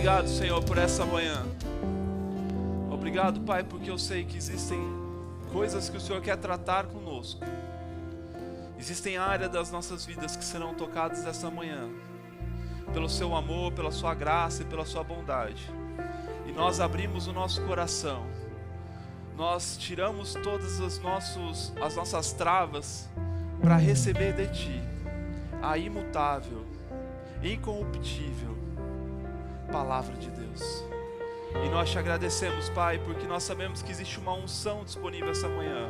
Obrigado, Senhor, por essa manhã. Obrigado, Pai, porque eu sei que existem coisas que o Senhor quer tratar conosco. Existem áreas das nossas vidas que serão tocadas essa manhã, pelo Seu amor, pela Sua graça e pela Sua bondade. E nós abrimos o nosso coração. Nós tiramos todas as nossas travas para receber de Ti a imutável, incorruptível Palavra de Deus. E nós Te agradecemos, Pai, porque nós sabemos que existe uma unção disponível essa manhã.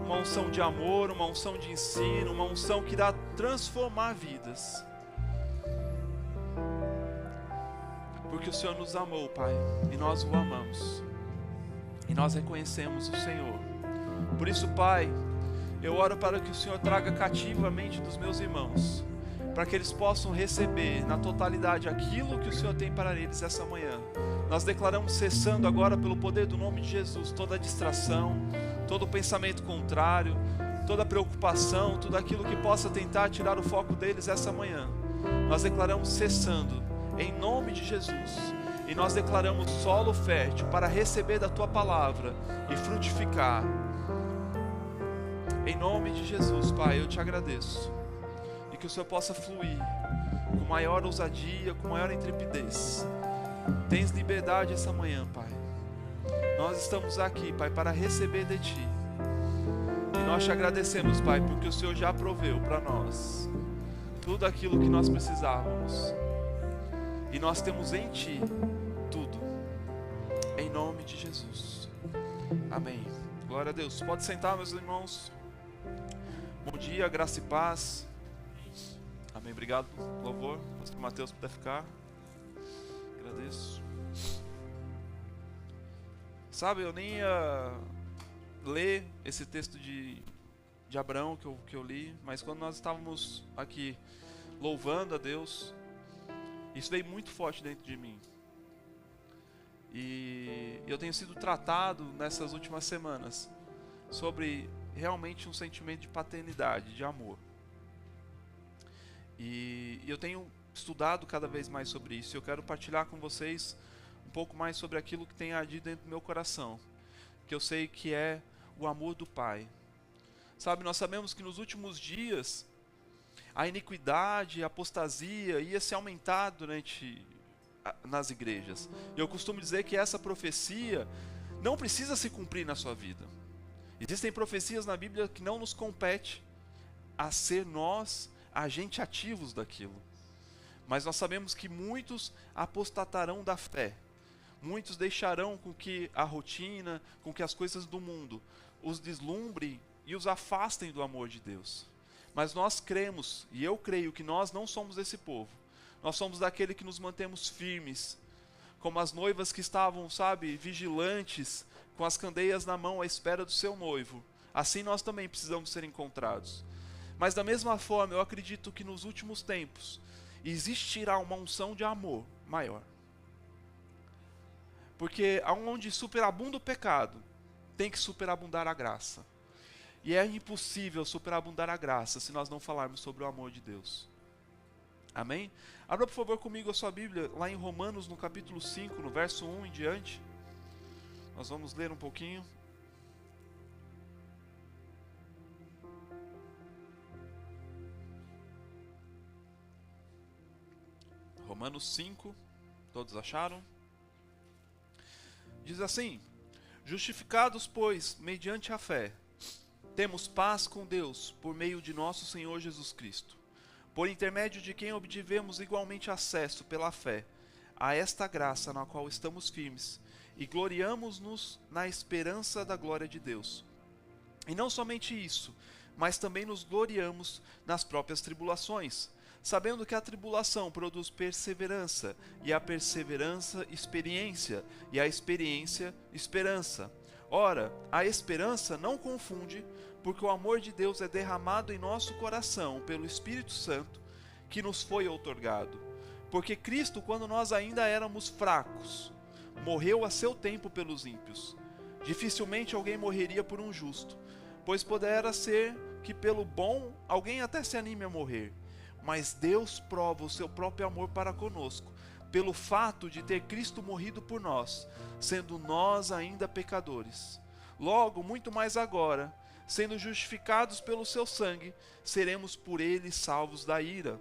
Uma unção de amor, uma unção de ensino, uma unção que irá transformar vidas. Porque o Senhor nos amou, Pai, e nós o amamos. E nós reconhecemos o Senhor. Por isso, Pai, eu oro para que o Senhor traga cativa a mente dos meus irmãos, para que eles possam receber na totalidade aquilo que o Senhor tem para eles essa manhã. Nós declaramos cessando agora pelo poder do nome de Jesus toda distração, todo pensamento contrário, toda preocupação, tudo aquilo que possa tentar tirar o foco deles essa manhã. Nós declaramos cessando em nome de Jesus. E nós declaramos solo fértil para receber da Tua palavra e frutificar. Em nome de Jesus, Pai, eu Te agradeço. E que o Senhor possa fluir com maior ousadia, com maior intrepidez. Tens liberdade essa manhã, Pai. Nós estamos aqui, Pai, para receber de Ti. E nós Te agradecemos, Pai, porque o Senhor já proveu para nós tudo aquilo que nós precisávamos. E nós temos em Ti tudo. Em nome de Jesus. Amém. Glória a Deus. Pode sentar, meus irmãos. Bom dia, graça e paz. Amém. Obrigado, louvor. Pastor Mateus, puder ficar. Agradeço. Sabe, eu nem ia ler esse texto de Abraão que eu li, mas quando nós estávamos aqui louvando a Deus, isso veio muito forte dentro de mim. E eu tenho sido tratado nessas últimas semanas sobre realmente um sentimento de paternidade, de amor. E eu tenho estudado cada vez mais sobre isso. Eu quero partilhar com vocês um pouco mais sobre aquilo que tem ardido dentro do meu coração, que eu sei que é o amor do Pai. Sabe, nós sabemos que nos últimos dias a iniquidade, a apostasia ia se aumentar nas igrejas. Eu costumo dizer que essa profecia não precisa se cumprir na sua vida. Existem profecias na Bíblia que não nos compete a ser nós agentes ativos daquilo. Mas nós sabemos que muitos apostatarão da fé. Muitos deixarão com que a rotina, com que as coisas do mundo os deslumbrem e os afastem do amor de Deus. Mas nós cremos, e eu creio que nós não somos esse povo. Nós somos daquele que nos mantemos firmes, como as noivas que estavam, sabe, vigilantes, com as candeias na mão à espera do seu noivo. Assim nós também precisamos ser encontrados. Mas da mesma forma, eu acredito que nos últimos tempos existirá uma unção de amor maior. Porque onde superabunda o pecado, tem que superabundar a graça. E é impossível superabundar a graça se nós não falarmos sobre o amor de Deus. Amém? Abra por favor comigo a sua Bíblia, lá em Romanos, no capítulo 5, no verso 1 em diante. Nós vamos ler um pouquinho. Romanos 5, todos acharam? Diz assim: justificados, pois, mediante a fé, temos paz com Deus por meio de nosso Senhor Jesus Cristo, por intermédio de quem obtivemos igualmente acesso pela fé a esta graça na qual estamos firmes e gloriamo-nos na esperança da glória de Deus. E não somente isso, mas também nos gloriamos nas próprias tribulações, sabendo que a tribulação produz perseverança, e a perseverança experiência, e a experiência esperança. Ora, a esperança não confunde, porque o amor de Deus é derramado em nosso coração pelo Espírito Santo, que nos foi outorgado. Porque Cristo, quando nós ainda éramos fracos, morreu a seu tempo pelos ímpios. Dificilmente alguém morreria por um justo, pois poderá ser que pelo bom alguém até se anime a morrer. Mas Deus prova o seu próprio amor para conosco, pelo fato de ter Cristo morrido por nós, sendo nós ainda pecadores. Logo, muito mais agora, sendo justificados pelo seu sangue, seremos por ele salvos da ira.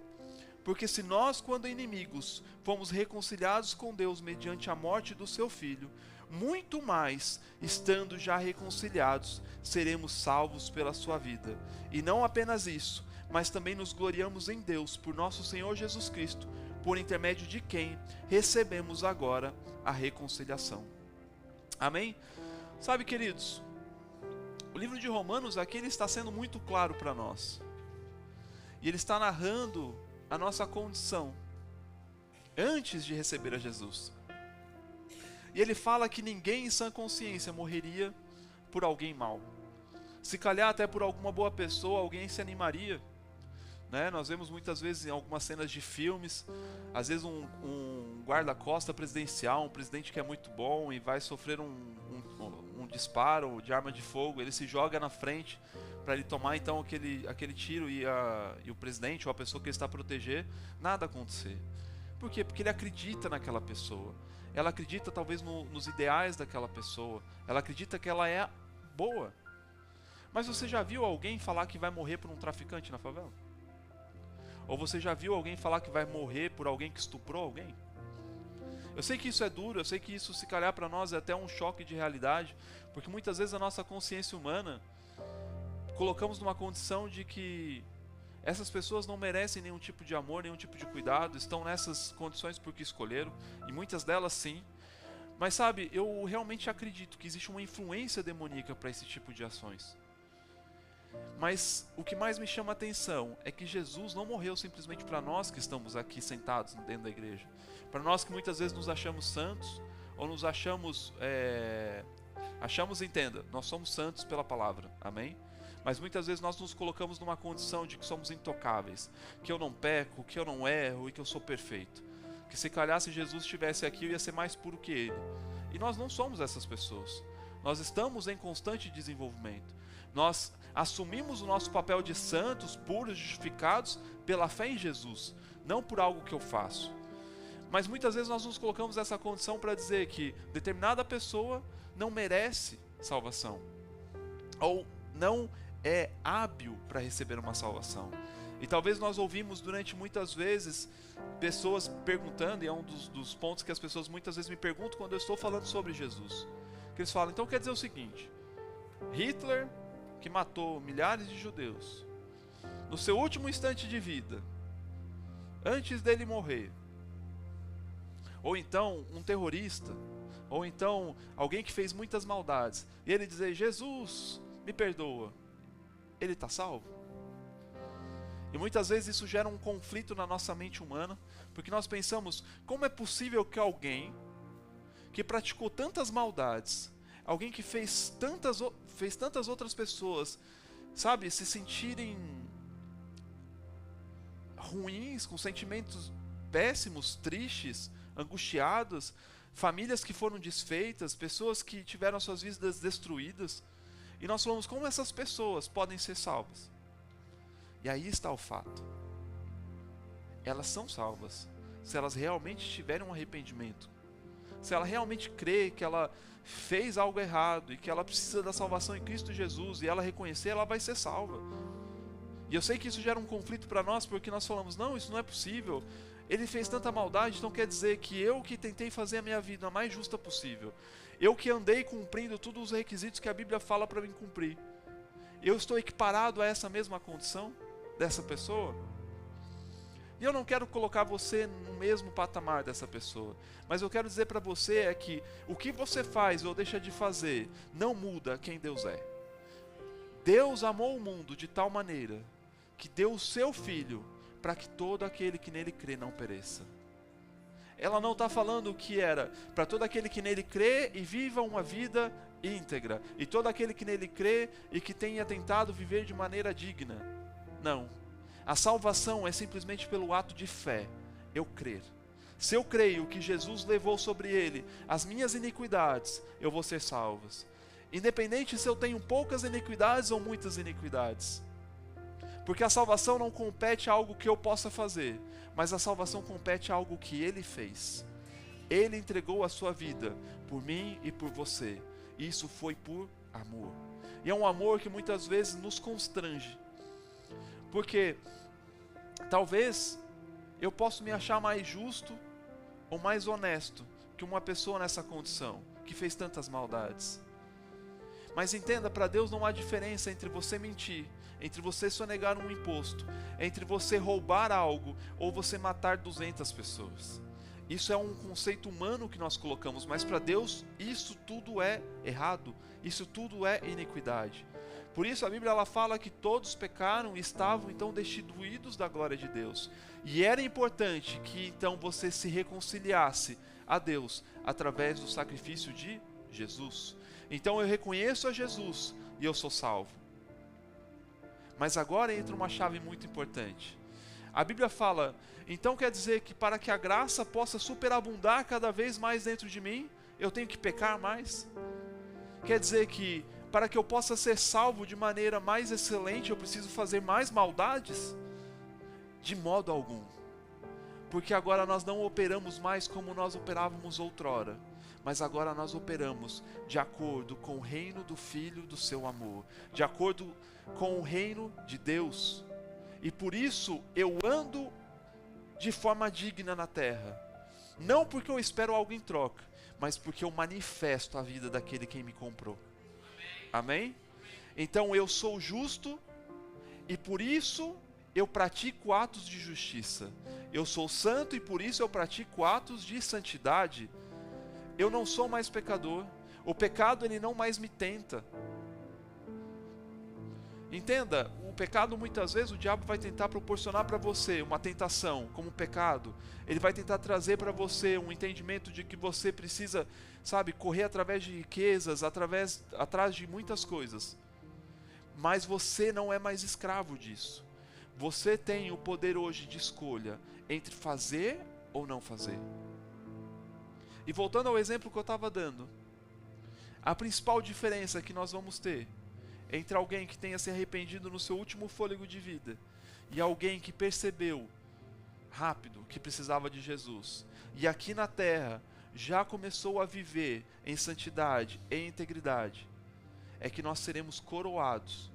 Porque se nós, quando inimigos, fomos reconciliados com Deus mediante a morte do seu Filho, muito mais, estando já reconciliados, seremos salvos pela sua vida. E não apenas isso, mas também nos gloriamos em Deus, por nosso Senhor Jesus Cristo, por intermédio de quem recebemos agora a reconciliação. Amém? Sabe, queridos, o livro de Romanos aqui ele está sendo muito claro para nós. E ele está narrando a nossa condição antes de receber a Jesus. E ele fala que ninguém em sã consciência morreria por alguém mau. Se calhar até por alguma boa pessoa, alguém se animaria. Né? Nós vemos muitas vezes em algumas cenas de filmes, às vezes um guarda-costa presidencial, um presidente que é muito bom e vai sofrer um disparo de arma de fogo, ele se joga na frente para ele tomar então aquele tiro e o presidente ou a pessoa que ele está a proteger, nada acontecer. Por quê? Porque ele acredita naquela pessoa. Ela acredita talvez nos ideais daquela pessoa. Ela acredita que ela é boa. Mas você já viu alguém falar que vai morrer por um traficante na favela? Ou você já viu alguém falar que vai morrer por alguém que estuprou alguém? Eu sei que isso é duro, eu sei que isso se calhar para nós é até um choque de realidade, porque muitas vezes a nossa consciência humana colocamos numa condição de que essas pessoas não merecem nenhum tipo de amor, nenhum tipo de cuidado, estão nessas condições porque escolheram, e muitas delas sim. Mas sabe, eu realmente acredito que existe uma influência demoníaca para esse tipo de ações. Mas o que mais me chama a atenção é que Jesus não morreu simplesmente para nós que estamos aqui sentados dentro da igreja. Para nós que muitas vezes nos achamos santos, ou nos achamos, entenda, nós somos santos pela palavra, amém? Mas muitas vezes nós nos colocamos numa condição de que somos intocáveis, que eu não peco, que eu não erro e que eu sou perfeito. Que se calhar se Jesus estivesse aqui eu ia ser mais puro que ele. E nós não somos essas pessoas. Nós estamos em constante desenvolvimento. Nós assumimos o nosso papel de santos, puros, justificados pela fé em Jesus, não por algo que eu faço. Mas muitas vezes nós nos colocamos nessa condição para dizer que determinada pessoa não merece salvação, ou não é hábil para receber uma salvação. E talvez nós ouvimos durante muitas vezes pessoas perguntando, e é um dos pontos que as pessoas muitas vezes me perguntam quando eu estou falando sobre Jesus, que eles falam, então quer dizer o seguinte: Hitler, que matou milhares de judeus, no seu último instante de vida, antes dele morrer, ou então um terrorista, ou então alguém que fez muitas maldades, e ele dizer, Jesus, me perdoa, ele está salvo? E muitas vezes isso gera um conflito na nossa mente humana, porque nós pensamos, como é possível que alguém que praticou tantas maldades, alguém que fez tantas outras pessoas, sabe, se sentirem ruins, com sentimentos péssimos, tristes, angustiados, famílias que foram desfeitas, pessoas que tiveram suas vidas destruídas, e nós falamos, como essas pessoas podem ser salvas? E aí está o fato: elas são salvas se elas realmente tiverem um arrependimento, se ela realmente crê que ela fez algo errado e que ela precisa da salvação em Cristo Jesus, e ela reconhecer, ela vai ser salva. E eu sei que isso gera um conflito para nós, porque nós falamos, não, isso não é possível, ele fez tanta maldade, então quer dizer que eu que tentei fazer a minha vida a mais justa possível, eu que andei cumprindo todos os requisitos que a Bíblia fala para mim cumprir, eu estou equiparado a essa mesma condição dessa pessoa? E eu não quero colocar você no mesmo patamar dessa pessoa, mas eu quero dizer para você é que o que você faz ou deixa de fazer não muda quem Deus é. Deus amou o mundo de tal maneira que deu o seu Filho para que todo aquele que nele crê não pereça. Ela não está falando que era para todo aquele que nele crê e viva uma vida íntegra, e todo aquele que nele crê e que tenha tentado viver de maneira digna. Não. A salvação é simplesmente pelo ato de fé, eu crer. Se eu creio que Jesus levou sobre ele as minhas iniquidades, eu vou ser salvo. Independente se eu tenho poucas iniquidades ou muitas iniquidades. Porque a salvação não compete a algo que eu possa fazer, mas a salvação compete a algo que Ele fez. Ele entregou a sua vida por mim e por você. E isso foi por amor. E é um amor que muitas vezes nos constrange. Porque talvez eu possa me achar mais justo ou mais honesto que uma pessoa nessa condição, que fez tantas maldades. Mas entenda, para Deus não há diferença entre você mentir, entre você sonegar um imposto, entre você roubar algo ou você matar 200 pessoas. Isso é um conceito humano que nós colocamos, mas para Deus isso tudo é errado, isso tudo é iniquidade. Por isso a Bíblia ela fala que todos pecaram e estavam então destituídos da glória de Deus. E era importante que então você se reconciliasse a Deus através do sacrifício de Jesus. Então eu reconheço a Jesus e eu sou salvo. Mas agora entra uma chave muito importante. A Bíblia fala, então quer dizer que para que a graça possa superabundar cada vez mais dentro de mim, eu tenho que pecar mais? Quer dizer que para que eu possa ser salvo de maneira mais excelente, eu preciso fazer mais maldades? De modo algum. Porque agora nós não operamos mais como nós operávamos outrora, mas agora nós operamos de acordo com o reino do Filho do seu amor, de acordo com o reino de Deus. E por isso eu ando de forma digna na terra, não porque eu espero algo em troca, mas porque eu manifesto a vida daquele quem me comprou. Amém? Então eu sou justo e por isso eu pratico atos de justiça. Eu sou santo e por isso eu pratico atos de santidade. Eu não sou mais pecador. O pecado ele não mais me tenta. Entenda, o pecado muitas vezes o diabo vai tentar proporcionar para você uma tentação como pecado. Ele vai tentar trazer para você um entendimento de que você precisa, sabe, correr através de riquezas, atrás de muitas coisas. Mas você não é mais escravo disso. Você tem o poder hoje de escolha entre fazer ou não fazer. E voltando ao exemplo que eu estava dando, a principal diferença que nós vamos ter entre alguém que tenha se arrependido no seu último fôlego de vida e alguém que percebeu rápido que precisava de Jesus e aqui na terra já começou a viver em santidade, em integridade, é que nós seremos coroados,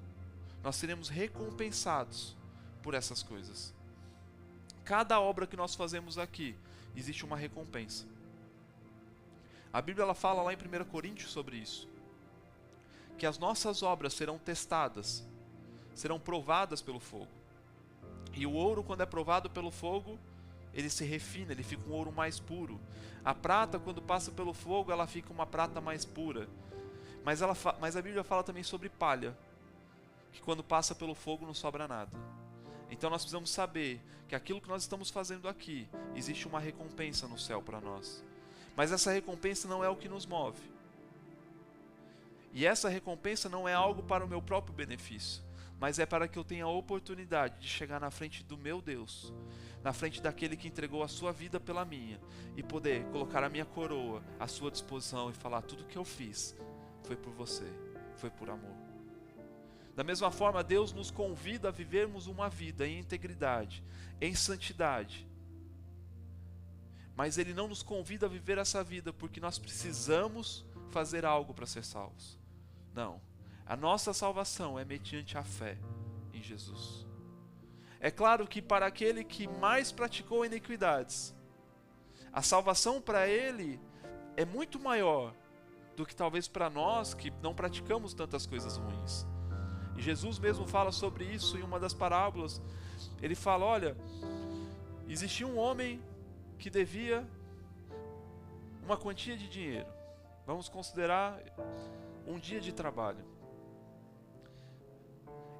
nós seremos recompensados por essas coisas. Cada obra que nós fazemos aqui, existe uma recompensa. A Bíblia ela fala lá em 1 Coríntios sobre isso, que as nossas obras serão testadas, serão provadas pelo fogo. E o ouro, quando é provado pelo fogo, ele se refina, ele fica um ouro mais puro. A prata, quando passa pelo fogo, ela fica uma prata mais pura. Mas a Bíblia fala também sobre palha, que quando passa pelo fogo não sobra nada. Então nós precisamos saber que aquilo que nós estamos fazendo aqui, existe uma recompensa no céu para nós. Mas essa recompensa não é o que nos move. E essa recompensa não é algo para o meu próprio benefício, mas é para que eu tenha a oportunidade de chegar na frente do meu Deus, na frente daquele que entregou a sua vida pela minha, e poder colocar a minha coroa à sua disposição e falar: tudo que eu fiz foi por você, foi por amor. Da mesma forma, Deus nos convida a vivermos uma vida em integridade, em santidade. Mas Ele não nos convida a viver essa vida porque nós precisamos fazer algo para ser salvos. Não. A nossa salvação é mediante a fé em Jesus. É claro que para aquele que mais praticou iniquidades, a salvação para ele é muito maior do que talvez para nós que não praticamos tantas coisas ruins. E Jesus mesmo fala sobre isso em uma das parábolas. Ele fala: olha, existia um homem que devia uma quantia de dinheiro. Vamos considerar um dia de trabalho.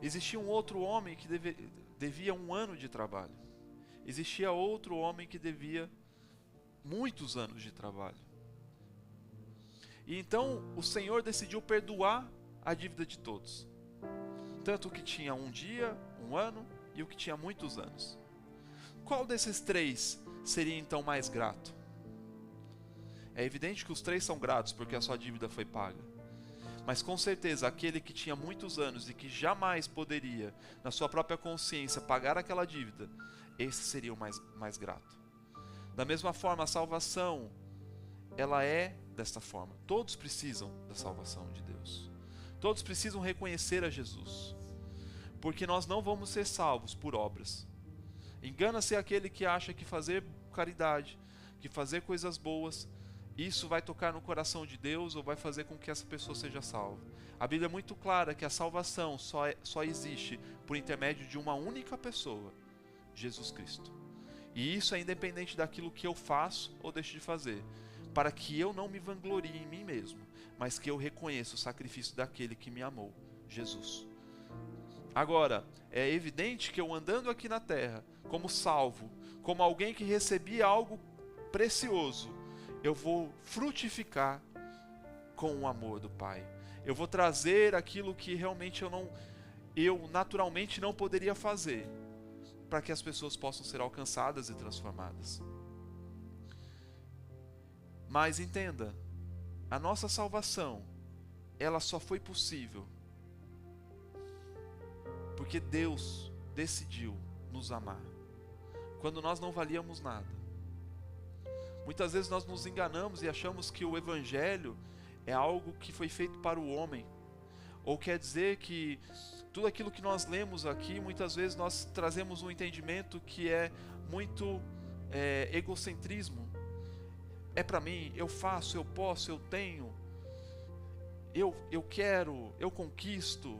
Existia um outro homem que devia 1 ano de trabalho. Existia outro homem que devia muitos anos de trabalho. E então o Senhor decidiu perdoar a dívida de todos. Tanto o que tinha 1 dia, 1 ano e o que tinha muitos anos. Qual desses 3 seria então mais grato? É evidente que os 3 são gratos porque a sua dívida foi paga. Mas com certeza, aquele que tinha muitos anos e que jamais poderia, na sua própria consciência, pagar aquela dívida, esse seria o mais grato. Da mesma forma, a salvação, ela é desta forma. Todos precisam da salvação de Deus. Todos precisam reconhecer a Jesus. Porque nós não vamos ser salvos por obras. Engana-se aquele que acha que fazer caridade, que fazer coisas boas, isso vai tocar no coração de Deus ou vai fazer com que essa pessoa seja salva. A Bíblia é muito clara que a salvação só existe por intermédio de uma única pessoa, Jesus Cristo. E isso é independente daquilo que eu faço ou deixo de fazer, para que eu não me vanglorie em mim mesmo, mas que eu reconheça o sacrifício daquele que me amou, Jesus. Agora, é evidente que eu andando aqui na terra, como salvo, como alguém que recebia algo precioso, eu vou frutificar com o amor do Pai. Eu vou trazer aquilo que realmente eu naturalmente não poderia fazer, para que as pessoas possam ser alcançadas e transformadas. Mas entenda, a nossa salvação, ela só foi possível porque Deus decidiu nos amar, quando nós não valíamos nada. Muitas vezes nós nos enganamos e achamos que o Evangelho é algo que foi feito para o homem, ou quer dizer que tudo aquilo que nós lemos aqui, muitas vezes nós trazemos um entendimento que é muito egocentrismo. É para mim, eu faço, eu posso, eu tenho, eu quero, eu conquisto.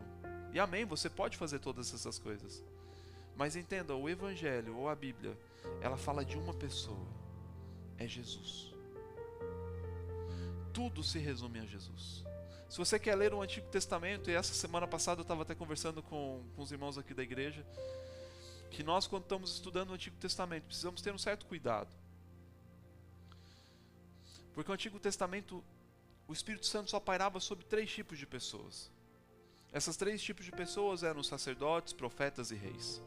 E amém, você pode fazer todas essas coisas. Mas entenda, o Evangelho ou a Bíblia, ela fala de uma pessoa, é Jesus. Tudo se resume a Jesus. Se você quer ler o Antigo Testamento, e essa semana passada eu estava até conversando com os irmãos aqui da igreja, que nós quando estamos estudando o Antigo Testamento, precisamos ter um certo cuidado. Porque o Antigo Testamento, o Espírito Santo só pairava sobre 3 tipos de pessoas. Essas 3 tipos de pessoas eram os sacerdotes, profetas e reis.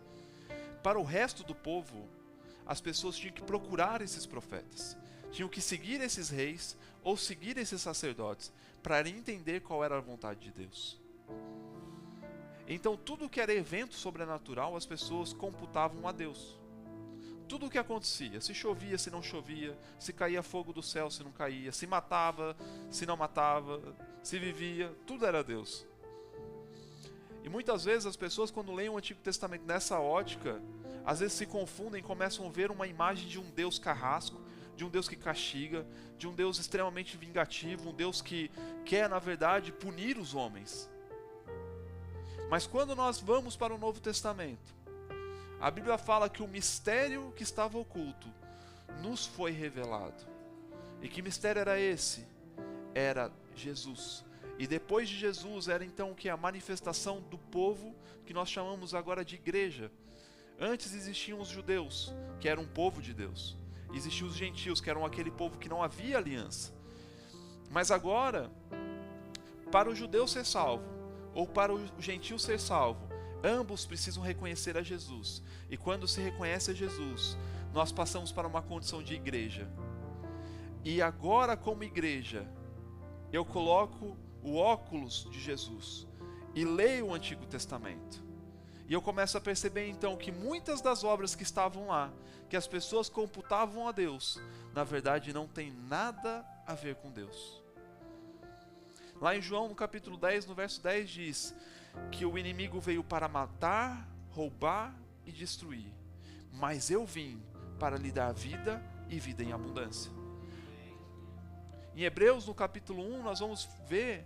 Para o resto do povo, as pessoas tinham que procurar esses profetas, tinham que seguir esses reis ou seguir esses sacerdotes para entender qual era a vontade de Deus. Então tudo que era evento sobrenatural, as pessoas computavam a Deus. Tudo o que acontecia, se chovia, se não chovia, se caía fogo do céu, se não caía, se matava, se não matava, se vivia, tudo era Deus. E muitas vezes as pessoas, quando leem o Antigo Testamento nessa ótica, às vezes se confundem e começam a ver uma imagem de um Deus carrasco, de um Deus que castiga, de um Deus extremamente vingativo, um Deus que quer, na verdade, punir os homens. Mas quando nós vamos para o Novo Testamento, a Bíblia fala que o mistério que estava oculto nos foi revelado. E que mistério era esse? Era Jesus. E depois de Jesus era então o que? A manifestação do povo que nós chamamos agora de igreja. Antes existiam os judeus, que eram um povo de Deus. Existiam os gentios, que eram aquele povo que não havia aliança. Mas agora, para o judeu ser salvo, ou para o gentio ser salvo, ambos precisam reconhecer a Jesus. E quando se reconhece a Jesus, nós passamos para uma condição de igreja. E agora, como igreja, eu coloco o óculos de Jesus e leio o Antigo Testamento. E eu começo a perceber então que muitas das obras que estavam lá, que as pessoas computavam a Deus, na verdade não tem nada a ver com Deus. Lá em João, no capítulo 10, no verso 10, diz que o inimigo veio para matar, roubar e destruir. Mas eu vim para lhe dar vida e vida em abundância. Em Hebreus, no capítulo 1, nós vamos ver,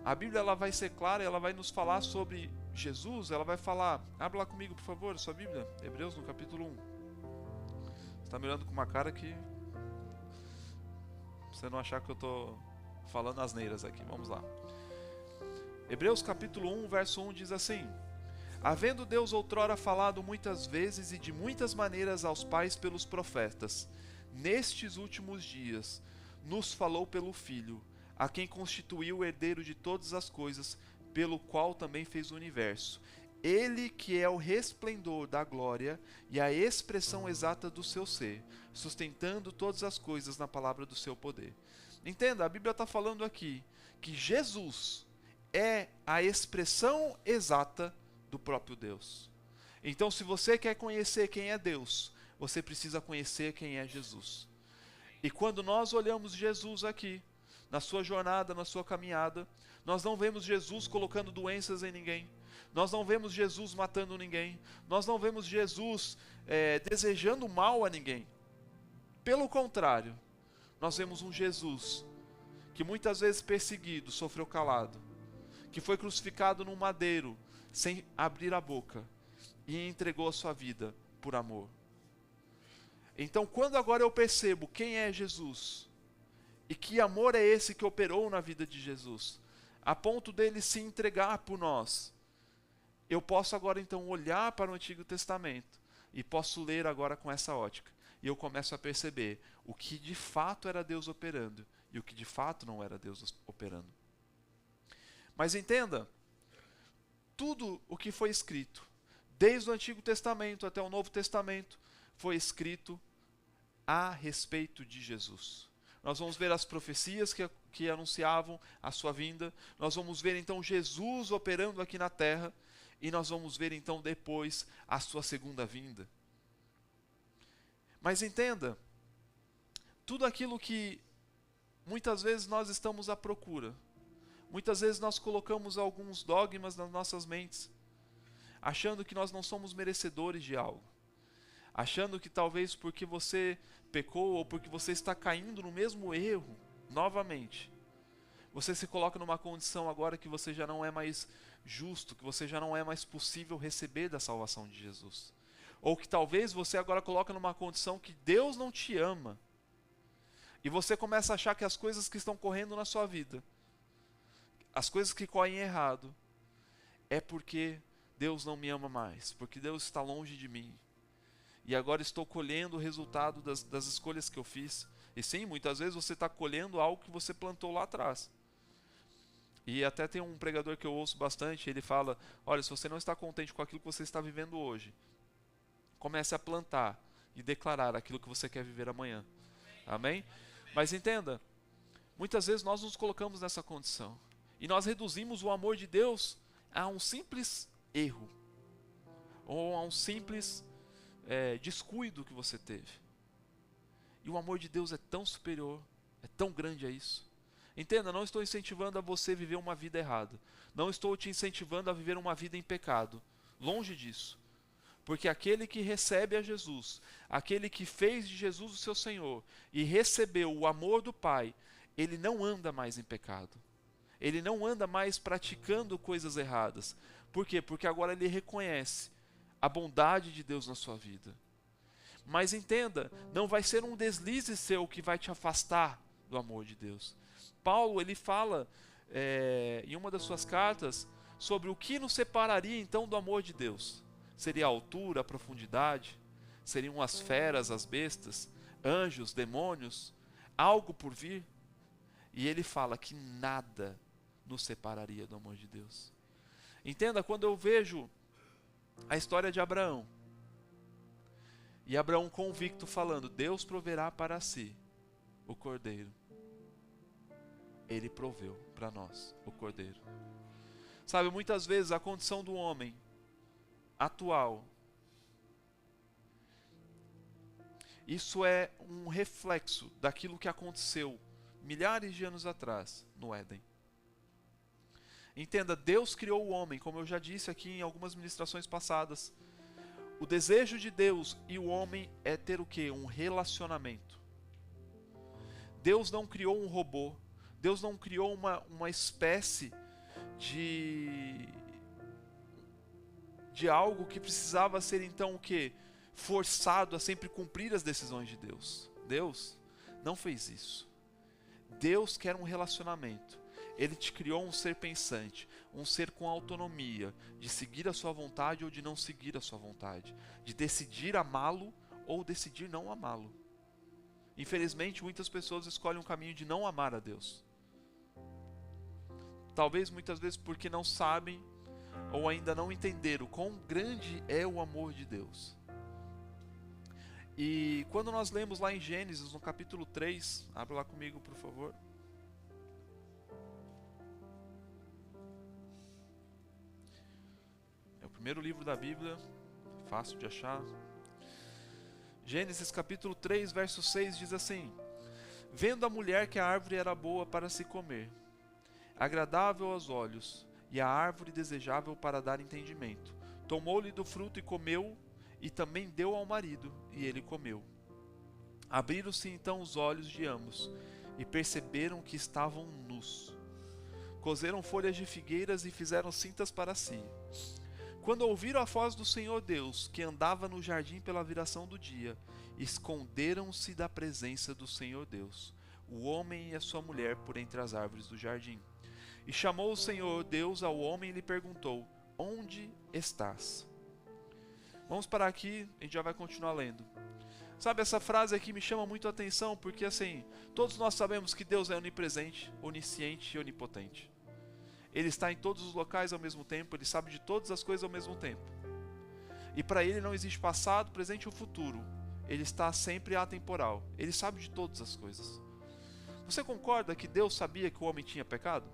a Bíblia ela vai ser clara, ela vai nos falar sobre Jesus, ela vai falar, abre lá comigo por favor, a sua Bíblia, Hebreus no capítulo 1. Você está me olhando com uma cara que você não achar que eu estou falando asneiras aqui, vamos lá. Hebreus capítulo 1, verso 1 diz assim: havendo Deus outrora falado muitas vezes e de muitas maneiras aos pais pelos profetas, nestes últimos dias nos falou pelo Filho, a quem constituiu o herdeiro de todas as coisas, pelo qual também fez o universo. Ele que é o resplendor da glória e a expressão exata do seu ser, sustentando todas as coisas na palavra do seu poder. Entenda, a Bíblia está falando aqui que Jesus é a expressão exata do próprio Deus. Então, se você quer conhecer quem é Deus, você precisa conhecer quem é Jesus. E quando nós olhamos Jesus aqui, na sua jornada, na sua caminhada, nós não vemos Jesus colocando doenças em ninguém. Nós não vemos Jesus matando ninguém. Nós não vemos Jesus desejando mal a ninguém. Pelo contrário, nós vemos um Jesus que muitas vezes perseguido, sofreu calado, que foi crucificado num madeiro, sem abrir a boca, e entregou a sua vida por amor. Então, quando agora eu percebo quem é Jesus, e que amor é esse que operou na vida de Jesus, a ponto dele se entregar por nós, eu posso agora então olhar para o Antigo Testamento, e posso ler agora com essa ótica, e eu começo a perceber o que de fato era Deus operando, e o que de fato não era Deus operando. Mas entenda, tudo o que foi escrito, desde o Antigo Testamento até o Novo Testamento, foi escrito a respeito de Jesus. Nós vamos ver as profecias que anunciavam a sua vinda, nós vamos ver então Jesus operando aqui na terra, e nós vamos ver então depois a sua segunda vinda. Mas entenda, tudo aquilo que muitas vezes nós estamos à procura, muitas vezes nós colocamos alguns dogmas nas nossas mentes, achando que nós não somos merecedores de algo, achando que talvez porque você pecou ou porque você está caindo no mesmo erro novamente, você se coloca numa condição agora que você já não é mais justo, que você já não é mais possível receber da salvação de Jesus. Ou que talvez você agora coloca numa condição que Deus não te ama. E você começa a achar que as coisas que estão correndo na sua vida, as coisas que correm errado, é porque Deus não me ama mais, porque Deus está longe de mim. E agora estou colhendo o resultado das escolhas que eu fiz. E sim, muitas vezes você está colhendo algo que você plantou lá atrás. E até tem um pregador que eu ouço bastante, ele fala, olha, se você não está contente com aquilo que você está vivendo hoje, comece a plantar e declarar aquilo que você quer viver amanhã. Amém? Mas entenda, muitas vezes nós nos colocamos nessa condição. E nós reduzimos o amor de Deus a um simples erro. Ou a um simples descuido que você teve. E o amor de Deus é tão superior, é tão grande a isso. Entenda, não estou incentivando a você viver uma vida errada. Não estou te incentivando a viver uma vida em pecado. Longe disso. Porque aquele que recebe a Jesus, aquele que fez de Jesus o seu Senhor e recebeu o amor do Pai, ele não anda mais em pecado. Ele não anda mais praticando coisas erradas. Por quê? Porque agora ele reconhece a bondade de Deus na sua vida. Mas entenda, não vai ser um deslize seu que vai te afastar do amor de Deus. Paulo, ele fala em uma das suas cartas sobre o que nos separaria então do amor de Deus. Seria a altura, a profundidade? Seriam as feras, as bestas, anjos, demônios, algo por vir? E ele fala que nada nos separaria do amor de Deus. Entenda, quando eu vejo a história de Abraão, e Abraão convicto falando, Deus proverá para si o cordeiro. Ele proveu para nós o cordeiro. Sabe, muitas vezes a condição do homem atual, isso é um reflexo daquilo que aconteceu milhares de anos atrás no Éden. Entenda, Deus criou o homem, como eu já disse aqui em algumas ministrações passadas. O desejo de Deus e o homem é ter o quê? Um relacionamento. Deus não criou um robô. Deus não criou uma espécie de algo que precisava ser então o quê? Forçado a sempre cumprir as decisões de Deus. Deus não fez isso. Deus quer um relacionamento. Ele te criou um ser pensante, um ser com autonomia, de seguir a sua vontade ou de não seguir a sua vontade, de decidir amá-lo ou decidir não amá-lo. Infelizmente, muitas pessoas escolhem um caminho de não amar a Deus. Talvez muitas vezes porque não sabem ou ainda não entenderam quão grande é o amor de Deus. E quando nós lemos lá em Gênesis, no capítulo 3, abra lá comigo por favor. Primeiro livro da Bíblia, fácil de achar. Gênesis capítulo 3, verso 6 diz assim: Vendo a mulher que a árvore era boa para se comer, agradável aos olhos, e a árvore desejável para dar entendimento, tomou-lhe do fruto e comeu, e também deu ao marido, e ele comeu. Abriram-se então os olhos de ambos, e perceberam que estavam nus. Coseram folhas de figueiras e fizeram cintas para si. Quando ouviram a voz do Senhor Deus, que andava no jardim pela viração do dia, esconderam-se da presença do Senhor Deus, o homem e a sua mulher, por entre as árvores do jardim. E chamou o Senhor Deus ao homem e lhe perguntou: Onde estás? Vamos parar aqui, a gente já vai continuar lendo. Sabe, essa frase aqui me chama muito a atenção, porque assim, todos nós sabemos que Deus é onipresente, onisciente e onipotente. Ele está em todos os locais ao mesmo tempo, Ele sabe de todas as coisas ao mesmo tempo. E para Ele não existe passado, presente ou futuro. Ele está sempre atemporal. Ele sabe de todas as coisas. Você concorda que Deus sabia que o homem tinha pecado?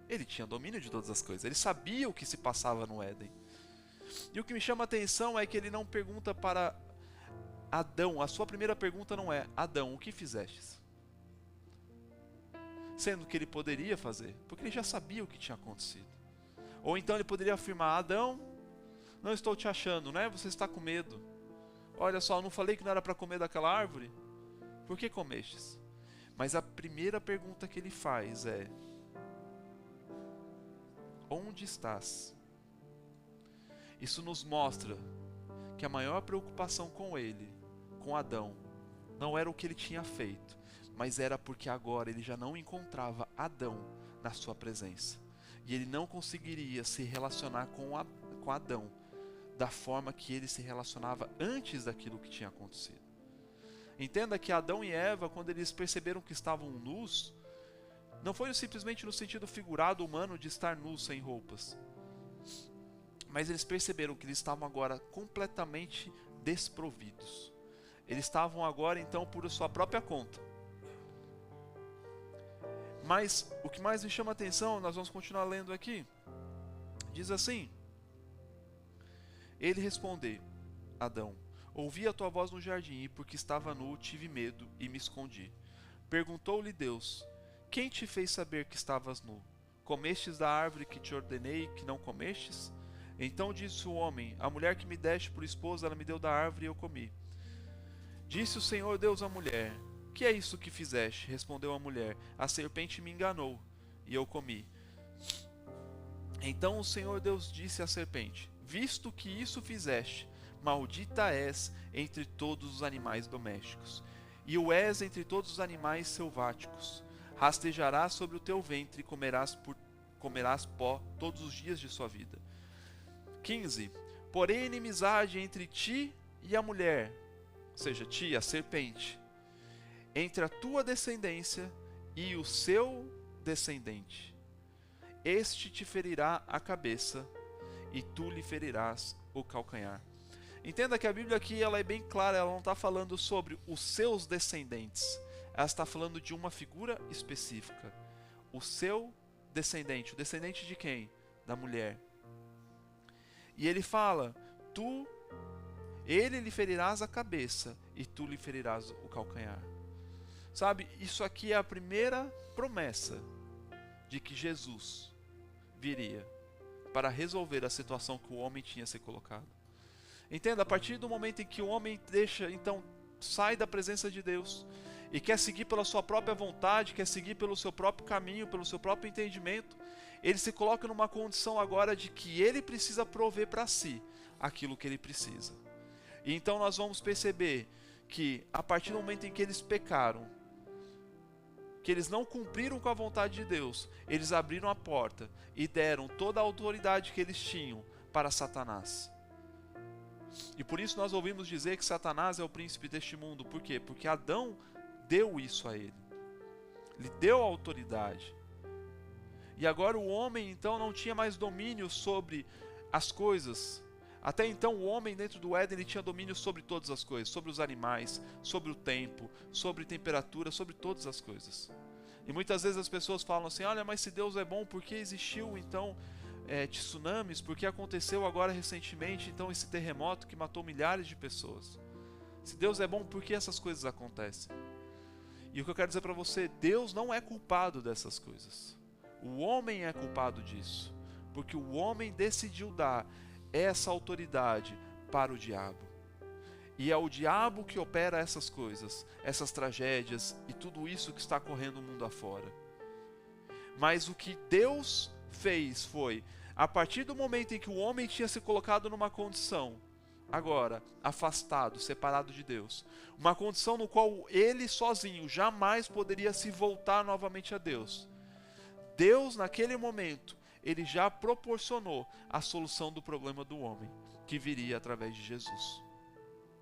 Ele tinha domínio de todas as coisas. Ele sabia o que se passava no Éden. E o que me chama a atenção é que ele não pergunta para Adão. A sua primeira pergunta não é: Adão, o que fizestes? Sendo que ele poderia fazer, porque ele já sabia o que tinha acontecido. Ou então ele poderia afirmar: Adão, não estou te achando, né? Você está com medo. Olha só, eu não falei que não era para comer daquela árvore? Por que comestes? Mas a primeira pergunta que ele faz é: Onde estás? Isso nos mostra que a maior preocupação com ele, com Adão, não era o que ele tinha feito, mas era porque agora ele já não encontrava Adão na sua presença. E ele não conseguiria se relacionar com Adão da forma que ele se relacionava antes daquilo que tinha acontecido. Entenda que Adão e Eva, quando eles perceberam que estavam nus, não foi simplesmente no sentido figurado humano de estar nus sem roupas, mas eles perceberam que eles estavam agora completamente desprovidos. Eles estavam agora então por sua própria conta. Mas o que mais me chama a atenção, nós vamos continuar lendo aqui, diz assim: Ele respondeu: Adão, ouvi a tua voz no jardim, e porque estava nu, tive medo e me escondi. Perguntou-lhe Deus: Quem te fez saber que estavas nu? Comestes da árvore que te ordenei que não comestes? Então disse o homem: A mulher que me deste por esposa, ela me deu da árvore e eu comi. Disse o Senhor Deus à mulher: Que é isso que fizeste? Respondeu a mulher: A serpente me enganou e eu comi. Então o Senhor Deus disse à serpente: Visto que isso fizeste, maldita és entre todos os animais domésticos, e o és entre todos os animais selváticos. Rastejarás sobre o teu ventre e comerás pó todos os dias de sua vida. 15. Porém, inimizade entre ti e a mulher, ou seja, ti, a serpente, entre a tua descendência e o seu descendente. Este te ferirá a cabeça e tu lhe ferirás o calcanhar. Entenda que a Bíblia aqui ela é bem clara, ela não está falando sobre os seus descendentes, ela está falando de uma figura específica. O seu descendente, o descendente de quem? Da mulher. E ele fala: ele lhe ferirás a cabeça e tu lhe ferirás o calcanhar. Sabe, isso aqui é a primeira promessa de que Jesus viria para resolver a situação que o homem tinha se colocado. Entenda, a partir do momento em que o homem sai da presença de Deus e quer seguir pela sua própria vontade, quer seguir pelo seu próprio caminho, pelo seu próprio entendimento, ele se coloca numa condição agora de que ele precisa prover para si aquilo que ele precisa. E então nós vamos perceber que a partir do momento em que eles pecaram, que eles não cumpriram com a vontade de Deus, eles abriram a porta e deram toda a autoridade que eles tinham para Satanás. E por isso nós ouvimos dizer que Satanás é o príncipe deste mundo. Por quê? Porque Adão deu isso a ele. Lhe deu a autoridade. E agora o homem então não tinha mais domínio sobre as coisas. Até então o homem dentro do Éden ele tinha domínio sobre todas as coisas. Sobre os animais, sobre o tempo, sobre temperatura, sobre todas as coisas. E muitas vezes as pessoas falam assim: olha, mas se Deus é bom, por que existiu então tsunamis, porque aconteceu agora recentemente, então, esse terremoto que matou milhares de pessoas. Se Deus é bom, por que essas coisas acontecem? E o que eu quero dizer para você, Deus não é culpado dessas coisas. O homem é culpado disso, porque o homem decidiu dar essa autoridade para o diabo. E é o diabo que opera essas coisas, essas tragédias e tudo isso que está correndo no mundo afora. Mas o que Deus fez foi, a partir do momento em que o homem tinha se colocado numa condição, agora, afastado, separado de Deus, uma condição no qual ele sozinho jamais poderia se voltar novamente a Deus. Deus, naquele momento, ele já proporcionou a solução do problema do homem, que viria através de Jesus.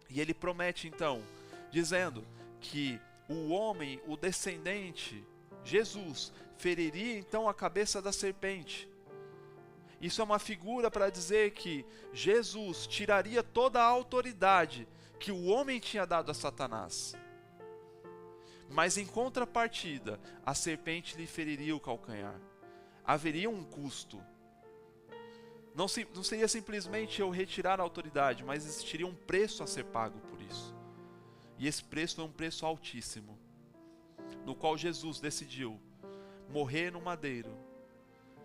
E ele promete então, dizendo que o homem, o descendente, Jesus, feriria então a cabeça da serpente. Isso é uma figura para dizer que Jesus tiraria toda a autoridade que o homem tinha dado a Satanás. Mas em contrapartida, a serpente lhe feriria o calcanhar. Haveria um custo. Não seria simplesmente eu retirar a autoridade, mas existiria um preço a ser pago por isso. E esse preço foi um preço altíssimo, no qual Jesus decidiu morrer no madeiro,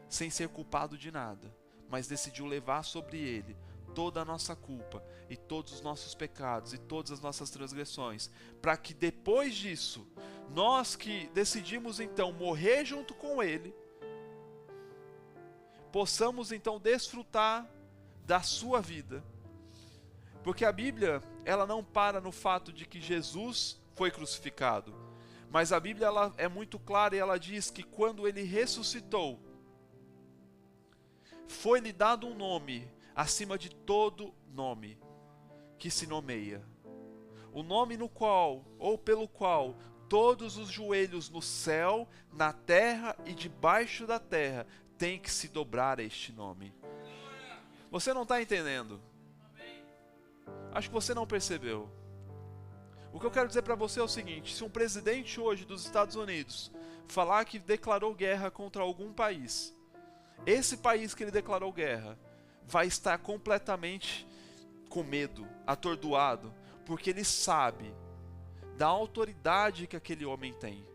sem ser culpado de nada, mas decidiu levar sobre ele toda a nossa culpa e todos os nossos pecados e todas as nossas transgressões, para que depois disso, nós que decidimos então morrer junto com ele, possamos então desfrutar da sua vida. Porque a Bíblia, ela não para no fato de que Jesus foi crucificado, mas a Bíblia ela é muito clara e ela diz que quando ele ressuscitou, foi-lhe dado um nome acima de todo nome que se nomeia. O nome no qual, ou pelo qual, todos os joelhos no céu, na terra e debaixo da terra têm que se dobrar a este nome. Você não está entendendo? Acho que você não percebeu. O que eu quero dizer para você é o seguinte: se um presidente hoje dos Estados Unidos falar que declarou guerra contra algum país, esse país que ele declarou guerra vai estar completamente com medo, atordoado, porque ele sabe da autoridade que aquele homem tem.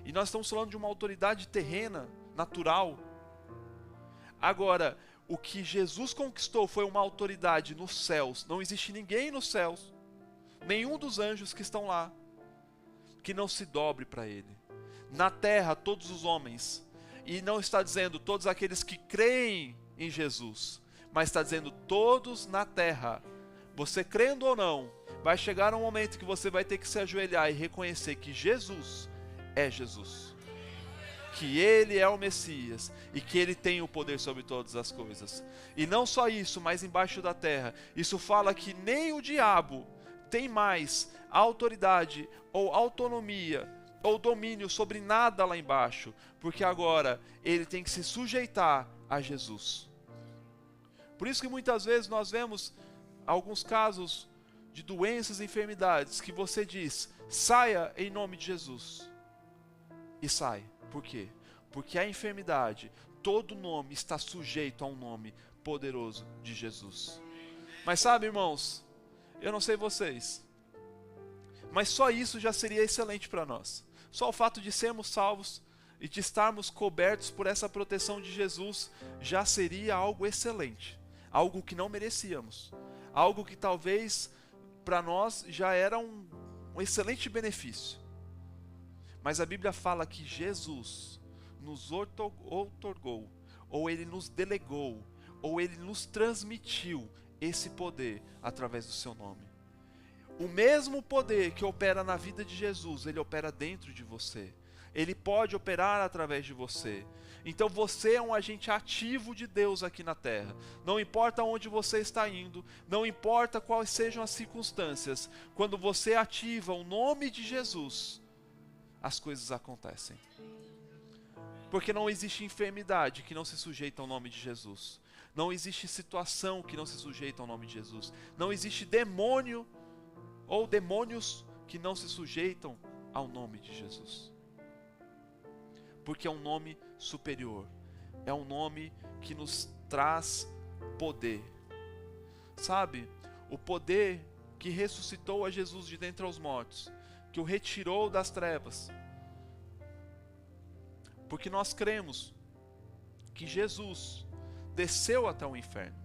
E nós estamos falando de uma autoridade terrena, natural. Agora, o que Jesus conquistou foi uma autoridade nos céus. Não existe ninguém nos céus, nenhum dos anjos que estão lá, que não se dobre para ele. Na terra, todos os homens. E não está dizendo todos aqueles que creem em Jesus, mas está dizendo todos na terra. Você crendo ou não, vai chegar um momento que você vai ter que se ajoelhar e reconhecer que Jesus é Jesus, que Ele é o Messias e que Ele tem o poder sobre todas as coisas. E não só isso, mas embaixo da terra, isso fala que nem o diabo tem mais autoridade ou autonomia ou domínio sobre nada lá embaixo, porque agora ele tem que se sujeitar a Jesus. Por isso que muitas vezes nós vemos alguns casos de doenças e enfermidades que você diz, saia em nome de Jesus. E sai. Por quê? Porque a enfermidade, todo nome está sujeito a um nome poderoso de Jesus. Mas sabe, irmãos, eu não sei vocês, mas só isso já seria excelente para nós. Só o fato de sermos salvos e de estarmos cobertos por essa proteção de Jesus já seria algo excelente. Algo que não merecíamos. Algo que talvez para nós já era um excelente benefício. Mas a Bíblia fala que Jesus nos outorgou, ou Ele nos delegou, ou Ele nos transmitiu esse poder através do seu nome. O mesmo poder que opera na vida de Jesus, Ele opera dentro de você. Ele pode operar através de você. Então você é um agente ativo de Deus aqui na terra. Não importa onde você está indo, não importa quais sejam as circunstâncias, quando você ativa o nome de Jesus, as coisas acontecem. Porque não existe enfermidade que não se sujeita ao nome de Jesus. Não existe situação que não se sujeita ao nome de Jesus. Não existe demônio ou demônios que não se sujeitam ao nome de Jesus. Porque é um nome superior. É um nome que nos traz poder. Sabe, o poder que ressuscitou a Jesus de dentre os mortos, que o retirou das trevas. Porque nós cremos que Jesus desceu até o inferno,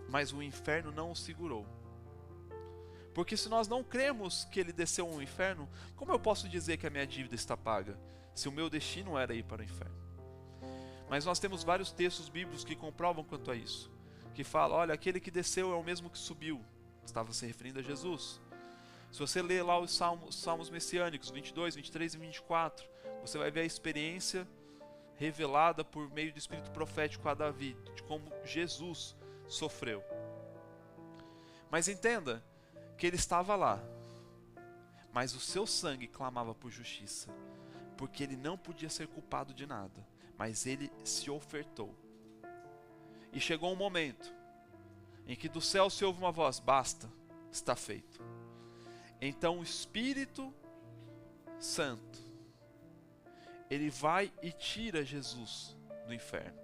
mas o inferno não o segurou. Porque se nós não cremos que ele desceu ao inferno, como eu posso dizer que a minha dívida está paga, se o meu destino era ir para o inferno? Mas nós temos vários textos bíblicos que comprovam quanto a isso, que falam, olha, aquele que desceu é o mesmo que subiu. Estava se referindo a Jesus. Se você ler lá os salmos messiânicos, 22, 23 e 24, você vai ver a experiência revelada por meio do espírito profético a Davi, de como Jesus sofreu. Mas entenda que ele estava lá, mas o seu sangue clamava por justiça, porque ele não podia ser culpado de nada, mas ele se ofertou. E chegou um momento em que do céu se ouve uma voz, basta, está feito. Então o Espírito Santo, ele vai e tira Jesus do inferno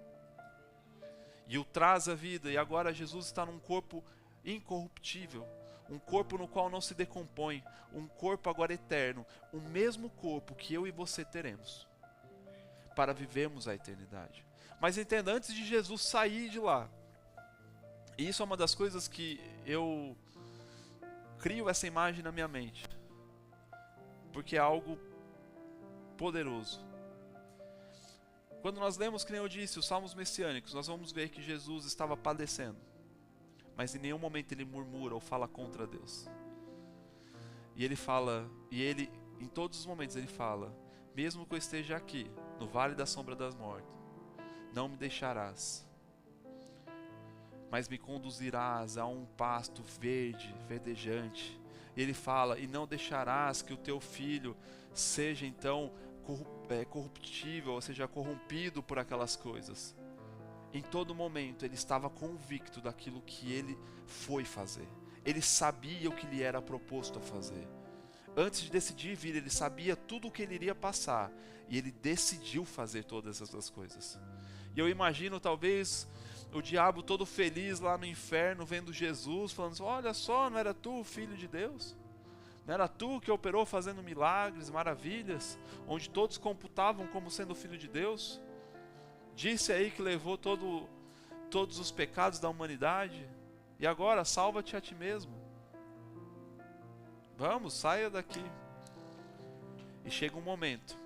e o traz à vida, e agora Jesus está num corpo incorruptível, um corpo no qual não se decompõe, um corpo agora eterno, o mesmo corpo que eu e você teremos para vivermos a eternidade. Mas entenda, antes de Jesus sair de lá, e isso é uma das coisas que eu crio essa imagem na minha mente, porque é algo poderoso. Quando nós lemos, que nem eu disse, os salmos messiânicos, nós vamos ver que Jesus estava padecendo, mas em nenhum momento ele murmura ou fala contra Deus. E ele fala, em todos os momentos ele fala, mesmo que eu esteja aqui, no vale da sombra das mortes, não me deixarás, mas me conduzirás a um pasto verde, verdejante. E ele fala, e não deixarás que o teu filho seja então corruptível, ou seja, corrompido por aquelas coisas. Em todo momento ele estava convicto daquilo que ele foi fazer. Ele sabia o que lhe era proposto a fazer. Antes de decidir vir, ele sabia tudo o que ele iria passar, e ele decidiu fazer todas essas coisas. E eu imagino talvez o diabo todo feliz lá no inferno, vendo Jesus, falando assim, olha só, não era tu o Filho de Deus? Não era tu que operou fazendo milagres, maravilhas, onde todos computavam como sendo o Filho de Deus? Disse aí que levou todos os pecados da humanidade, e agora salva-te a ti mesmo. Vamos, saia daqui. E chega um momento,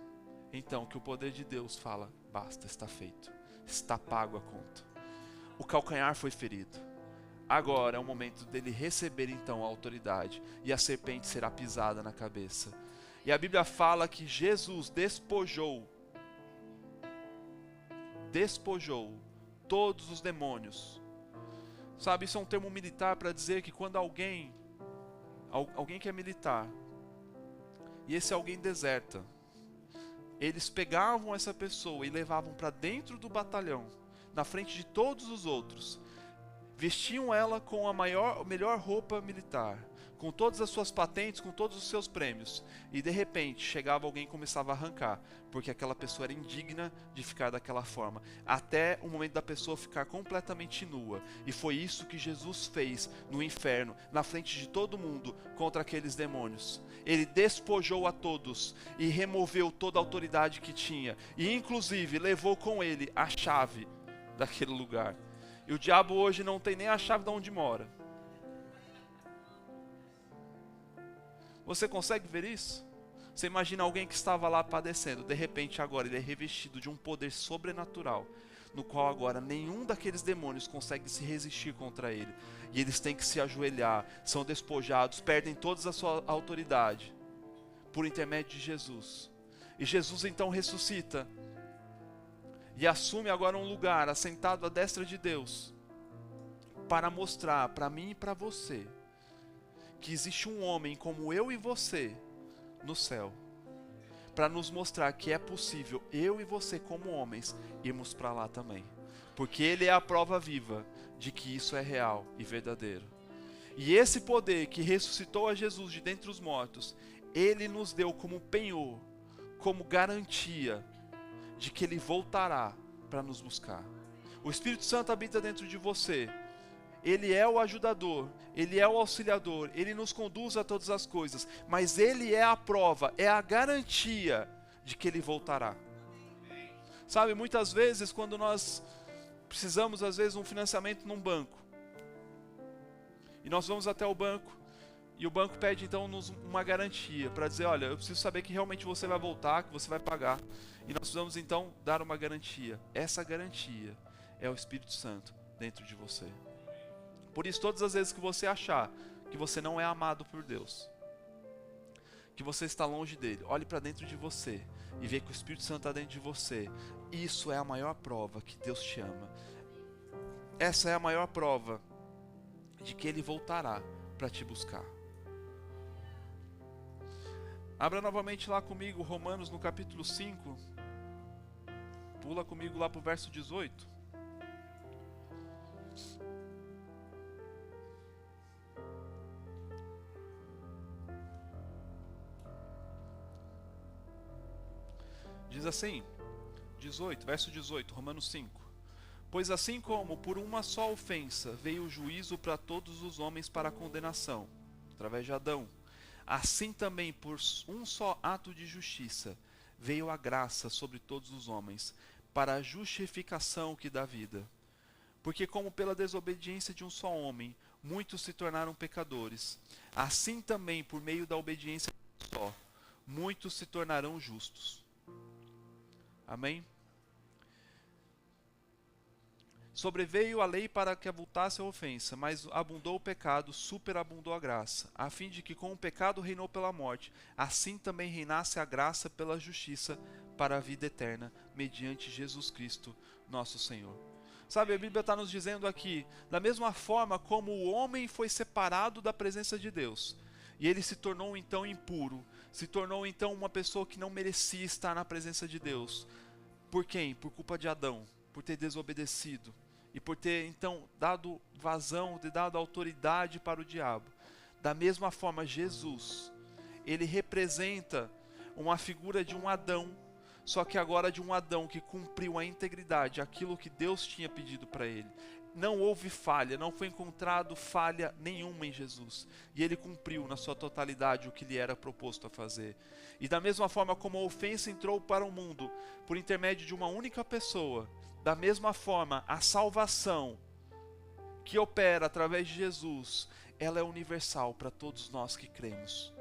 então, que o poder de Deus fala, basta, está feito, está pago a conta. O calcanhar foi ferido. Agora é o momento dele receber então a autoridade, e a serpente será pisada na cabeça. E a Bíblia fala que Jesus despojou todos os demônios. Sabe, isso é um termo militar para dizer que quando alguém que é militar, e esse alguém deserta, eles pegavam essa pessoa e levavam para dentro do batalhão, na frente de todos os outros, vestiam ela com a melhor roupa militar, com todas as suas patentes, com todos os seus prêmios, e de repente chegava alguém e começava a arrancar, porque aquela pessoa era indigna de ficar daquela forma, até o momento da pessoa ficar completamente nua. E foi isso que Jesus fez no inferno, na frente de todo mundo, contra aqueles demônios. Ele despojou a todos e removeu toda a autoridade que tinha, e inclusive levou com ele a chave daquele lugar. E o diabo hoje não tem nem a chave de onde mora. Você consegue ver isso? Você imagina alguém que estava lá padecendo, de repente agora ele é revestido de um poder sobrenatural, no qual agora nenhum daqueles demônios consegue se resistir contra ele. E eles têm que se ajoelhar, são despojados, perdem toda a sua autoridade, por intermédio de Jesus. E Jesus então ressuscita, e assume agora um lugar, assentado à destra de Deus, para mostrar para mim e para você, que existe um homem como eu e você no céu, para nos mostrar que é possível eu e você como homens irmos para lá também, porque ele é a prova viva de que isso é real e verdadeiro. E esse poder que ressuscitou a Jesus de dentre os mortos, ele nos deu como penhor, como garantia de que ele voltará para nos buscar. O Espírito Santo habita dentro de você. Ele é o ajudador, Ele é o auxiliador, Ele nos conduz a todas as coisas, mas Ele é a prova, é a garantia de que Ele voltará. Sabe, muitas vezes quando nós precisamos, às vezes, um financiamento num banco, e nós vamos até o banco, e o banco pede então uma garantia, para dizer, olha, eu preciso saber que realmente você vai voltar, que você vai pagar, e nós precisamos então dar uma garantia. Essa garantia é o Espírito Santo dentro de você. Por isso, todas as vezes que você achar que você não é amado por Deus, que você está longe dele, olhe para dentro de você e vê que o Espírito Santo está dentro de você. Isso é a maior prova que Deus te ama. Essa é a maior prova de que Ele voltará para te buscar. Abra novamente lá comigo Romanos no capítulo 5. Pula comigo lá para o verso 18. Diz assim, verso 18, Romanos 5. Pois assim como por uma só ofensa veio o juízo para todos os homens para a condenação, através de Adão, assim também por um só ato de justiça veio a graça sobre todos os homens, para a justificação que dá vida. Porque como pela desobediência de um só homem, muitos se tornaram pecadores, assim também por meio da obediência de um só, muitos se tornarão justos. Amém? Sobreveio a lei para que avultasse a ofensa, mas abundou o pecado, superabundou a graça, a fim de que como o pecado reinou pela morte, assim também reinasse a graça pela justiça para a vida eterna, mediante Jesus Cristo, nosso Senhor. Sabe, a Bíblia está nos dizendo aqui, da mesma forma como o homem foi separado da presença de Deus, e ele se tornou então impuro, se tornou então uma pessoa que não merecia estar na presença de Deus. Por quem? Por culpa de Adão, por ter desobedecido e por ter então dado vazão, ter dado autoridade para o diabo. Da mesma forma, Jesus, ele representa uma figura de um Adão, só que agora de um Adão que cumpriu a integridade, aquilo que Deus tinha pedido para ele. Não houve falha, não foi encontrado falha nenhuma em Jesus. E ele cumpriu na sua totalidade o que lhe era proposto a fazer. E da mesma forma como a ofensa entrou para o mundo por intermédio de uma única pessoa, da mesma forma a salvação que opera através de Jesus, ela é universal para todos nós que cremos.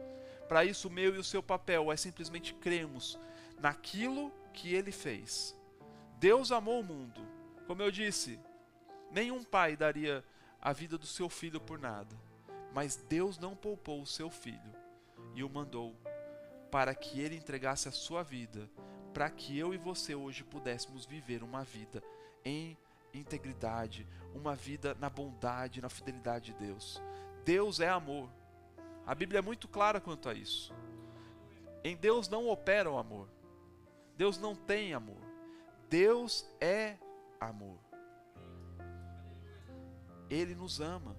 Para isso, o meu e o seu papel é simplesmente crermos naquilo que ele fez. Deus amou o mundo. Como eu disse, nenhum pai daria a vida do seu filho por nada, mas Deus não poupou o seu filho e o mandou para que ele entregasse a sua vida, para que eu e você hoje pudéssemos viver uma vida em integridade, uma vida na bondade, na fidelidade de Deus. Deus é amor. A Bíblia é muito clara quanto a isso. Em Deus não opera o amor. Deus não tem amor. Deus é amor. Ele nos ama.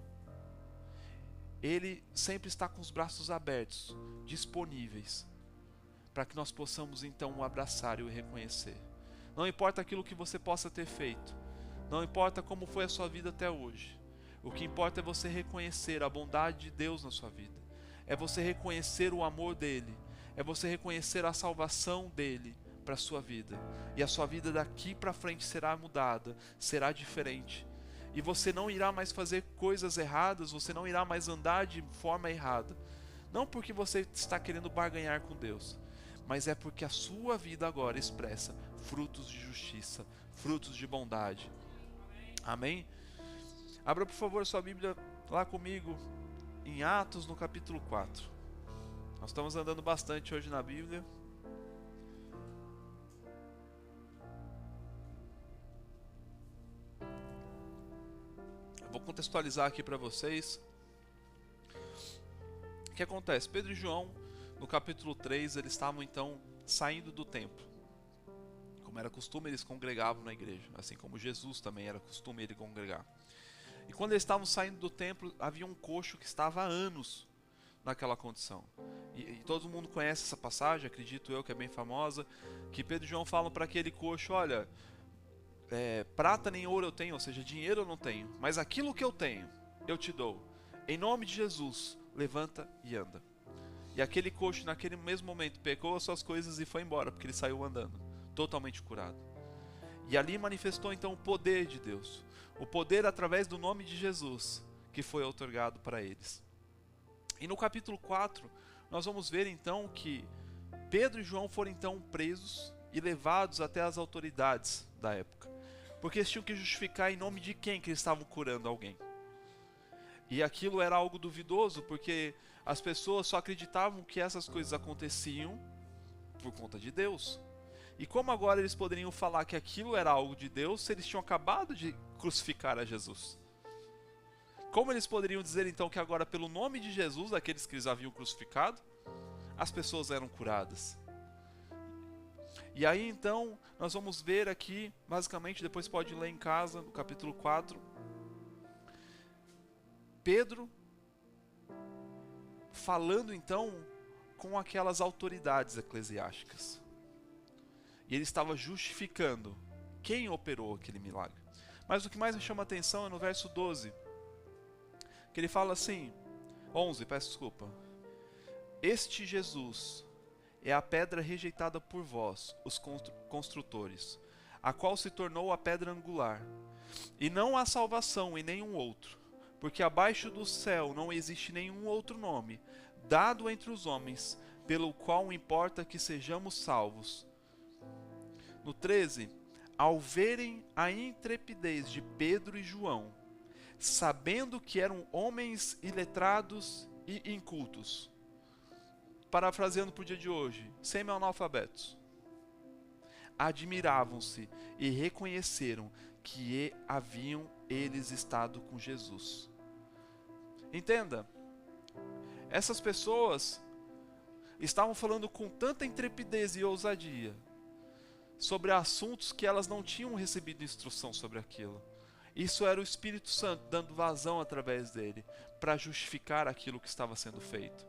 Ele sempre está com os braços abertos, disponíveis, para que nós possamos então o abraçar e o reconhecer. Não importa aquilo que você possa ter feito, não importa como foi a sua vida até hoje, o que importa é você reconhecer a bondade de Deus na sua vida, é você reconhecer o amor dele, é você reconhecer a salvação dele para a sua vida, e a sua vida daqui para frente será mudada, será diferente. E você não irá mais fazer coisas erradas, você não irá mais andar de forma errada. Não porque você está querendo barganhar com Deus, mas é porque a sua vida agora expressa frutos de justiça, frutos de bondade. Amém? Abra por favor sua Bíblia lá comigo em Atos no capítulo 4. Nós estamos andando bastante hoje na Bíblia. Vou contextualizar aqui para vocês. O que acontece? Pedro e João, no capítulo 3, eles estavam então saindo do templo. Como era costume, eles congregavam na igreja, assim como Jesus também era costume ele congregar. E quando eles estavam saindo do templo, havia um coxo que estava há anos naquela condição. E todo mundo conhece essa passagem, acredito eu que é bem famosa, que Pedro e João falam para aquele coxo: olha, prata nem ouro eu tenho, ou seja, dinheiro eu não tenho, mas aquilo que eu tenho, eu te dou. Em nome de Jesus, levanta e anda. E aquele coxo, naquele mesmo momento, pegou as suas coisas e foi embora, porque ele saiu andando, totalmente curado. E ali manifestou então o poder de Deus, o poder através do nome de Jesus, que foi outorgado para eles. E no capítulo 4, nós vamos ver então que Pedro e João foram então presos e levados até as autoridades da época, porque eles tinham que justificar em nome de quem que eles estavam curando alguém. E aquilo era algo duvidoso, porque as pessoas só acreditavam que essas coisas aconteciam por conta de Deus. E como agora eles poderiam falar que aquilo era algo de Deus se eles tinham acabado de crucificar a Jesus? Como eles poderiam dizer então que agora pelo nome de Jesus, daqueles que eles haviam crucificado, as pessoas eram curadas? E aí então nós vamos ver aqui, basicamente, depois pode ler em casa, no capítulo 4, Pedro falando então com aquelas autoridades eclesiásticas. E ele estava justificando quem operou aquele milagre. Mas o que mais me chama a atenção é no verso 12, que ele fala assim, 11, peço desculpa. Este Jesus é a pedra rejeitada por vós, os construtores, a qual se tornou a pedra angular. E não há salvação em nenhum outro, porque abaixo do céu não existe nenhum outro nome, dado entre os homens, pelo qual importa que sejamos salvos. No 13, ao verem a intrepidez de Pedro e João, sabendo que eram homens iletrados e incultos, parafraseando para o dia de hoje, semi-analfabetos, admiravam-se e reconheceram que haviam eles estado com Jesus. Entenda, essas pessoas estavam falando com tanta intrepidez e ousadia sobre assuntos que elas não tinham recebido instrução sobre aquilo. Isso era o Espírito Santo dando vazão através dele para justificar aquilo que estava sendo feito.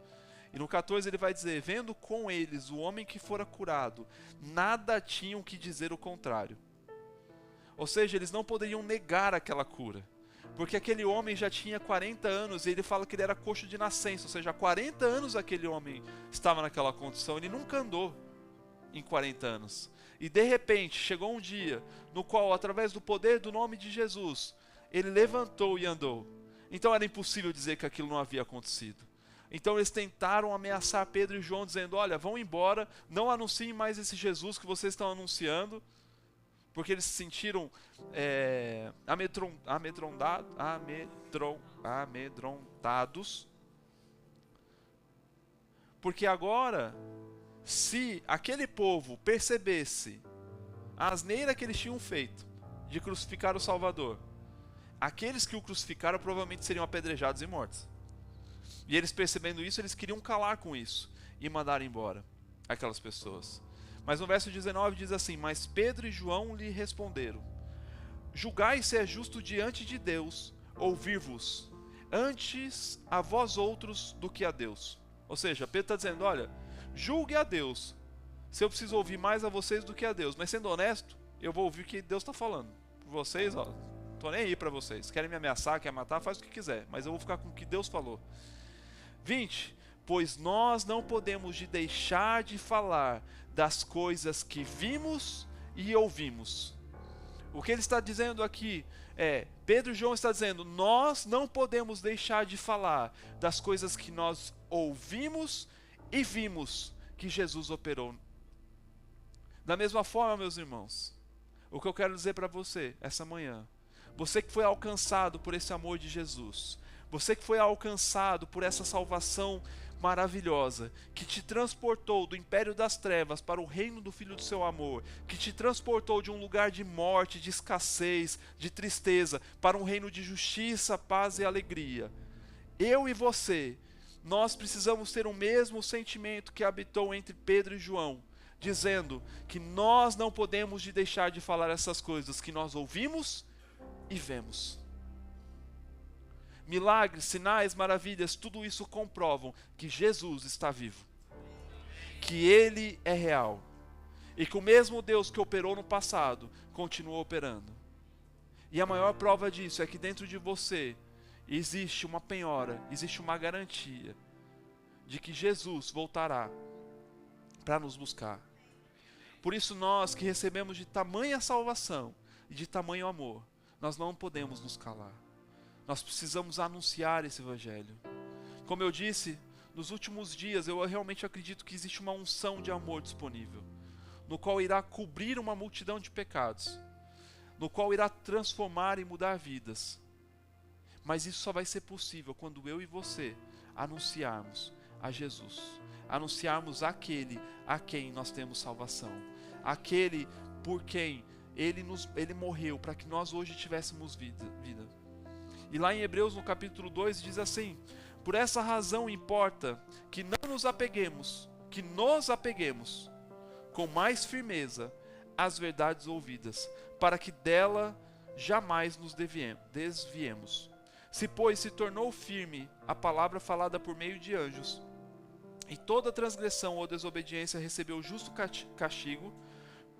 E no 14 ele vai dizer, vendo com eles o homem que fora curado, nada tinham que dizer o contrário. Ou seja, eles não poderiam negar aquela cura, porque aquele homem já tinha 40 anos e ele fala que ele era coxo de nascença, ou seja, há 40 anos aquele homem estava naquela condição, ele nunca andou em 40 anos. E de repente chegou um dia no qual, através do poder do nome de Jesus, ele levantou e andou. Então era impossível dizer que aquilo não havia acontecido. Então eles tentaram ameaçar Pedro e João dizendo, olha, vão embora, não anunciem mais esse Jesus que vocês estão anunciando, porque eles se sentiram amedrontados, porque agora, se aquele povo percebesse a asneira que eles tinham feito de crucificar o Salvador, aqueles que o crucificaram provavelmente seriam apedrejados e mortos. E eles percebendo isso, eles queriam calar com isso e mandar embora aquelas pessoas. Mas no verso 19 diz assim, mas Pedro e João lhe responderam, julgai se é justo diante de Deus ouvir-vos, antes a vós outros do que a Deus. Ou seja, Pedro está dizendo, olha, julgue a Deus, se eu preciso ouvir mais a vocês do que a Deus. Mas sendo honesto, eu vou ouvir o que Deus está falando. Por vocês, ó, tô nem aí para vocês. Querem me ameaçar, querem matar, faz o que quiser. Mas eu vou ficar com o que Deus falou. 20. Pois nós não podemos deixar de falar das coisas que vimos e ouvimos. O que ele está dizendo aqui Pedro e João está dizendo, nós não podemos deixar de falar das coisas que nós ouvimos e vimos que Jesus operou. Da mesma forma, meus irmãos, o que eu quero dizer para você essa manhã, você que foi alcançado por esse amor de Jesus, você que foi alcançado por essa salvação maravilhosa, que te transportou do império das trevas para o reino do Filho do seu amor, que te transportou de um lugar de morte, de escassez, de tristeza, para um reino de justiça, paz e alegria. Eu e você, nós precisamos ter o mesmo sentimento que habitou entre Pedro e João, dizendo que nós não podemos deixar de falar essas coisas que nós ouvimos e vemos. Milagres, sinais, maravilhas, tudo isso comprovam que Jesus está vivo, que Ele é real. E que o mesmo Deus que operou no passado, continua operando. E a maior prova disso é que dentro de você existe uma penhora, existe uma garantia de que Jesus voltará para nos buscar. Por isso nós que recebemos de tamanha salvação e de tamanho amor, nós não podemos nos calar. Nós precisamos anunciar esse evangelho. Como eu disse, nos últimos dias eu realmente acredito que existe uma unção de amor disponível, no qual irá cobrir uma multidão de pecados, no qual irá transformar e mudar vidas. Mas isso só vai ser possível quando eu e você anunciarmos a Jesus, anunciarmos aquele a quem nós temos salvação, aquele por quem Ele morreu para que nós hoje tivéssemos vida. E lá em Hebreus no capítulo 2 diz assim: por essa razão importa que não nos apeguemos, que nos apeguemos com mais firmeza às verdades ouvidas, para que dela jamais nos desviemos. Se, pois, se tornou firme a palavra falada por meio de anjos, e toda transgressão ou desobediência recebeu justo castigo,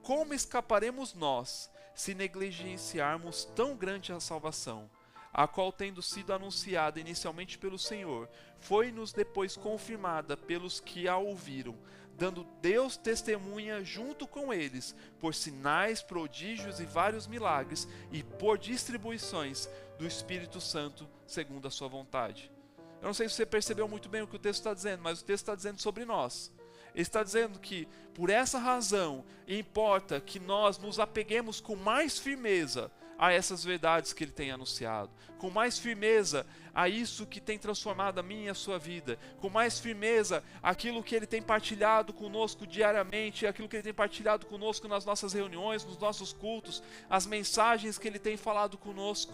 como escaparemos nós, se negligenciarmos tão grande a salvação, a qual, tendo sido anunciada inicialmente pelo Senhor, foi-nos depois confirmada pelos que a ouviram, dando Deus testemunha junto com eles, por sinais, prodígios e vários milagres, e por distribuições do Espírito Santo, segundo a sua vontade. Eu não sei se você percebeu muito bem o que o texto está dizendo, mas o texto está dizendo sobre nós. Ele está dizendo que, por essa razão, importa que nós nos apeguemos com mais firmeza a essas verdades que Ele tem anunciado, com mais firmeza a isso que tem transformado a minha e a sua vida, com mais firmeza aquilo que Ele tem partilhado conosco diariamente, aquilo que Ele tem partilhado conosco nas nossas reuniões, nos nossos cultos, as mensagens que Ele tem falado conosco.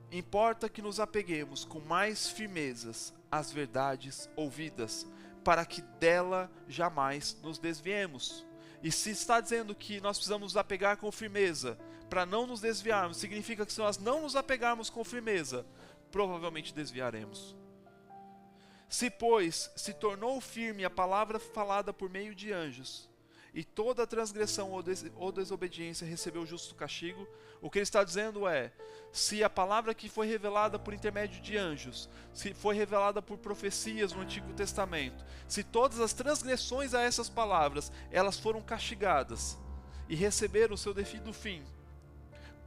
Importa que nos apeguemos com mais firmezas às verdades ouvidas, para que dela jamais nos desviemos. E se está dizendo que nós precisamos nos apegar com firmeza para não nos desviarmos, significa que se nós não nos apegarmos com firmeza, provavelmente desviaremos. Se, pois, se tornou firme a palavra falada por meio de anjos, e toda transgressão ou desobediência recebeu justo castigo, o que ele está dizendo é: se a palavra que foi revelada por intermédio de anjos, se foi revelada por profecias no Antigo Testamento, se todas as transgressões a essas palavras, elas foram castigadas e receberam o seu devido fim,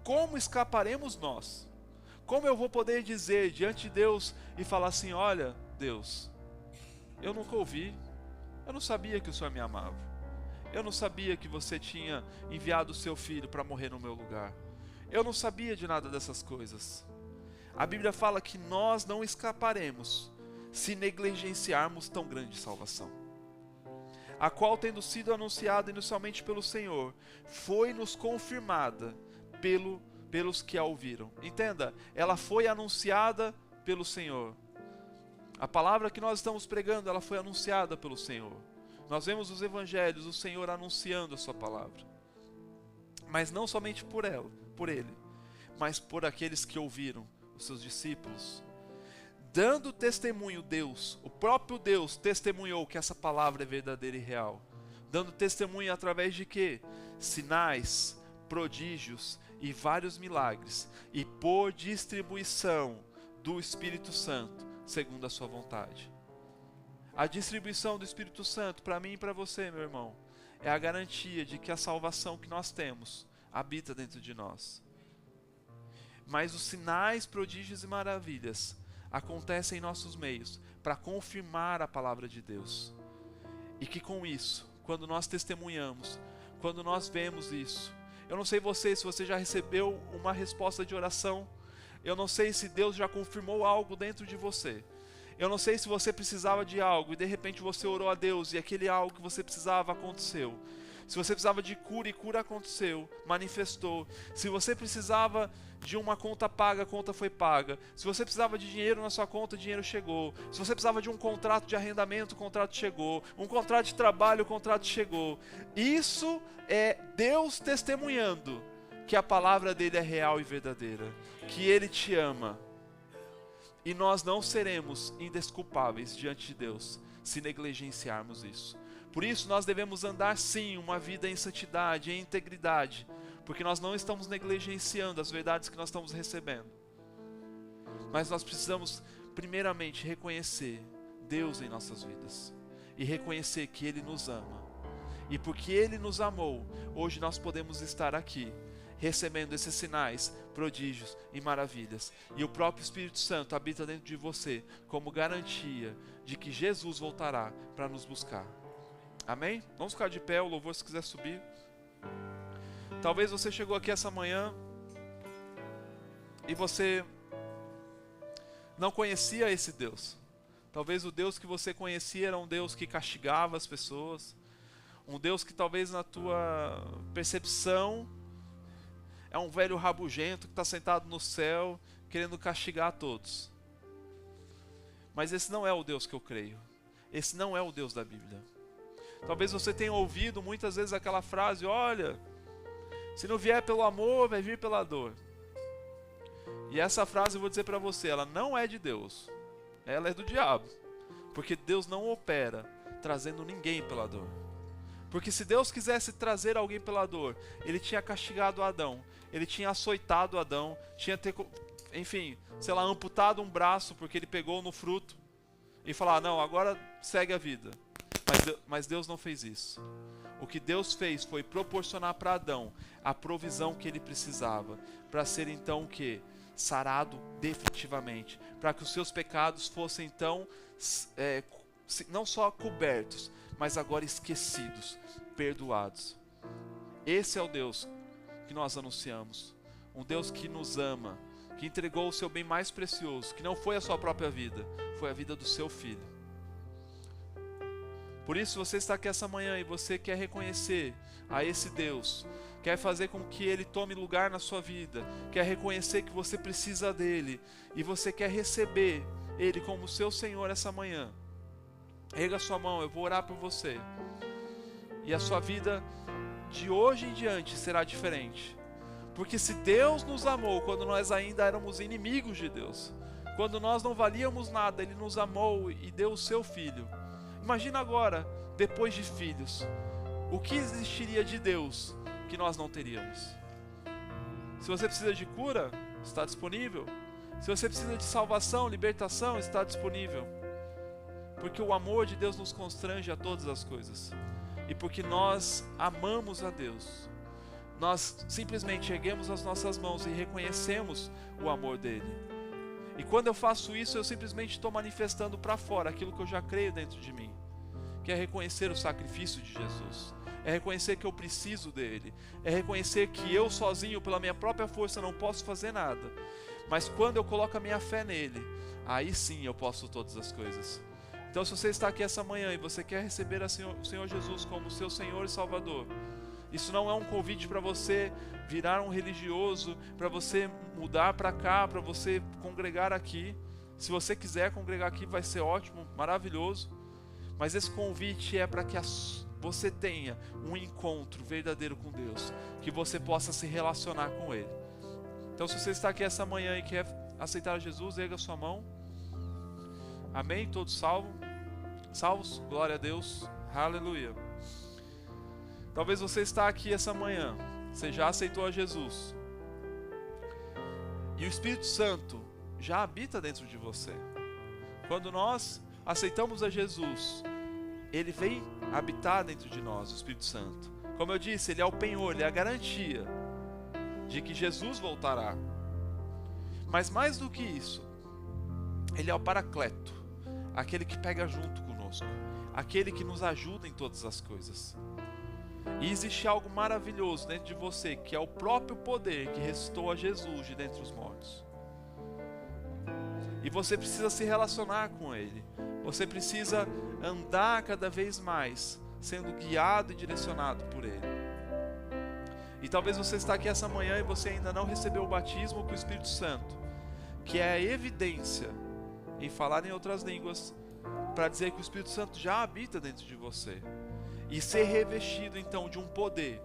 como escaparemos nós? Como eu vou poder dizer diante de Deus e falar assim: olha, Deus, eu nunca ouvi, eu não sabia que o Senhor me amava, eu não sabia que você tinha enviado o seu filho para morrer no meu lugar, eu não sabia de nada dessas coisas. A Bíblia fala que nós não escaparemos se negligenciarmos tão grande salvação, a qual, tendo sido anunciada inicialmente pelo Senhor, foi-nos confirmada pelos que a ouviram. Entenda, ela foi anunciada pelo Senhor. A palavra que nós estamos pregando, ela foi anunciada pelo Senhor. Nós vemos os evangelhos, o Senhor anunciando a sua palavra. Mas não somente por Ele, mas por aqueles que ouviram, os seus discípulos. Dando testemunho, Deus, o próprio Deus testemunhou que essa palavra é verdadeira e real. Dando testemunho através de quê? Sinais, prodígios e vários milagres, e por distribuição do Espírito Santo, segundo a sua vontade. A distribuição do Espírito Santo, para mim e para você, meu irmão, é a garantia de que a salvação que nós temos habita dentro de nós. Mas os sinais, prodígios e maravilhas acontecem em nossos meios para confirmar a palavra de Deus. E que com isso, quando nós testemunhamos, quando nós vemos isso, eu não sei se você já recebeu uma resposta de oração, eu não sei se Deus já confirmou algo dentro de você, eu não sei se você precisava de algo e de repente você orou a Deus e aquele algo que você precisava aconteceu. Se você precisava de cura e cura aconteceu, manifestou. Se você precisava de uma conta paga, a conta foi paga. Se você precisava de dinheiro na sua conta, o dinheiro chegou. Se você precisava de um contrato de arrendamento, o contrato chegou. Um contrato de trabalho, o contrato chegou. Isso é Deus testemunhando que a palavra dele é real e verdadeira, que ele te ama. E nós não seremos indesculpáveis diante de Deus se negligenciarmos isso. Por isso nós devemos andar sim uma vida em santidade, em integridade, porque nós não estamos negligenciando as verdades que nós estamos recebendo. Mas nós precisamos primeiramente reconhecer Deus em nossas vidas e reconhecer que Ele nos ama. E porque Ele nos amou, hoje nós podemos estar aqui recebendo esses sinais, prodígios e maravilhas. E o próprio Espírito Santo habita dentro de você como garantia de que Jesus voltará para nos buscar. Amém? Vamos ficar de pé, o louvor se quiser subir. Talvez você chegou aqui essa manhã e você não conhecia esse Deus. Talvez o Deus que você conhecia era um Deus que castigava as pessoas, um Deus que talvez na tua percepção é um velho rabugento que está sentado no céu querendo castigar a todos. Mas esse não é o Deus que eu creio. Esse não é o Deus da Bíblia. Talvez você tenha ouvido muitas vezes aquela frase: olha, se não vier pelo amor, vai vir pela dor. E essa frase eu vou dizer para você, ela não é de Deus. Ela é do diabo. Porque Deus não opera trazendo ninguém pela dor. Porque se Deus quisesse trazer alguém pela dor, Ele tinha castigado Adão, Ele tinha açoitado Adão, tinha amputado um braço porque ele pegou no fruto e falar: não, agora segue a vida. Mas Deus não fez isso. O que Deus fez foi proporcionar para Adão a provisão que ele precisava, para ser então o quê? Sarado definitivamente, para que os seus pecados fossem então não só cobertos, mas agora esquecidos, perdoados. Esse é o Deus que nós anunciamos, um Deus que nos ama, que entregou o seu bem mais precioso, que não foi a sua própria vida, foi a vida do seu filho. Por isso você está aqui essa manhã e você quer reconhecer a esse Deus, quer fazer com que Ele tome lugar na sua vida, quer reconhecer que você precisa dEle e você quer receber Ele como seu Senhor essa manhã. Erga sua mão, eu vou orar por você. E a sua vida de hoje em diante será diferente. Porque se Deus nos amou quando nós ainda éramos inimigos de Deus, quando nós não valíamos nada, Ele nos amou e deu o seu Filho. Imagina agora, depois de filhos, o que existiria de Deus que nós não teríamos? Se você precisa de cura, está disponível. Se você precisa de salvação, libertação, está disponível. Porque o amor de Deus nos constrange a todas as coisas. E porque nós amamos a Deus, nós simplesmente erguemos as nossas mãos e reconhecemos o amor dEle. E quando eu faço isso, eu simplesmente estou manifestando para fora aquilo que eu já creio dentro de mim, que é reconhecer o sacrifício de Jesus, é reconhecer que eu preciso dEle, é reconhecer que eu sozinho, pela minha própria força, não posso fazer nada. Mas quando eu coloco a minha fé nele, aí sim eu posso todas as coisas. Então, se você está aqui essa manhã e você quer receber o Senhor Jesus como seu Senhor e Salvador, isso não é um convite para você virar um religioso, para você mudar para cá, para você congregar aqui. Se você quiser congregar aqui, vai ser ótimo, maravilhoso. Mas esse convite é para que você tenha um encontro verdadeiro com Deus, que você possa se relacionar com Ele. Então, se você está aqui essa manhã e quer aceitar Jesus, erga sua mão. Amém? Todos salvos? Glória a Deus. Aleluia. Talvez você está aqui essa manhã, você já aceitou a Jesus, e o Espírito Santo já habita dentro de você. Quando nós aceitamos a Jesus, Ele vem habitar dentro de nós, o Espírito Santo. Como eu disse, Ele é o penhor, Ele é a garantia de que Jesus voltará. Mas mais do que isso, Ele é o Paracleto, aquele que pega junto conosco, aquele que nos ajuda em todas as coisas. E existe algo maravilhoso dentro de você, que é o próprio poder que ressuscitou a Jesus de dentre os mortos. E você precisa se relacionar com Ele. Você precisa andar cada vez mais, sendo guiado e direcionado por Ele. E talvez você está aqui essa manhã e você ainda não recebeu o batismo com o Espírito Santo, que é a evidência em falar em outras línguas, para dizer que o Espírito Santo já habita dentro de você. E ser revestido então de um poder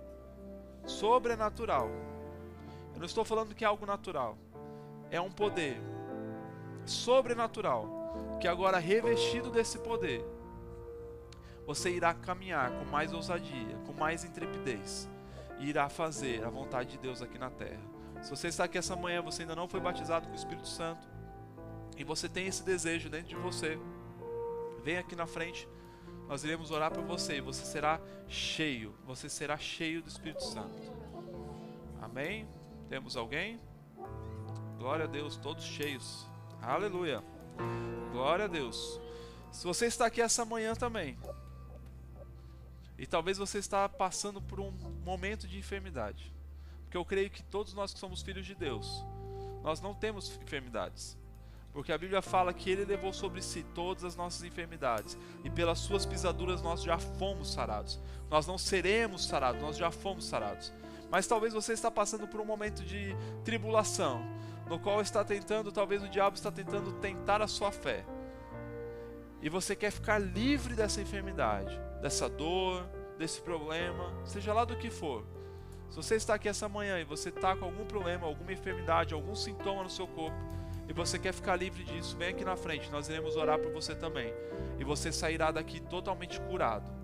sobrenatural. Eu não estou falando que é algo natural. É um poder sobrenatural, que agora revestido desse poder, você irá caminhar com mais ousadia, com mais intrepidez, e irá fazer a vontade de Deus aqui na terra. Se você está aqui essa manhã, você ainda não foi batizado com o Espírito Santo, e você tem esse desejo dentro de você, vem aqui na frente, nós iremos orar por você, e você será cheio do Espírito Santo. Amém? Temos alguém? Glória a Deus, todos cheios. Aleluia. Glória a Deus. Se você está aqui essa manhã também, e talvez você está passando por um momento de enfermidade, porque eu creio que todos nós que somos filhos de Deus, nós não temos enfermidades, porque a Bíblia fala que Ele levou sobre si todas as nossas enfermidades, e pelas suas pisaduras nós já fomos sarados. Nós não seremos sarados, nós já fomos sarados. Mas talvez você está passando por um momento de tribulação, no qual talvez o diabo está tentando tentar a sua fé, e você quer ficar livre dessa enfermidade, dessa dor, desse problema, seja lá do que for. Se você está aqui essa manhã e você está com algum problema, alguma enfermidade, algum sintoma no seu corpo, e você quer ficar livre disso, vem aqui na frente, nós iremos orar por você também, e você sairá daqui totalmente curado.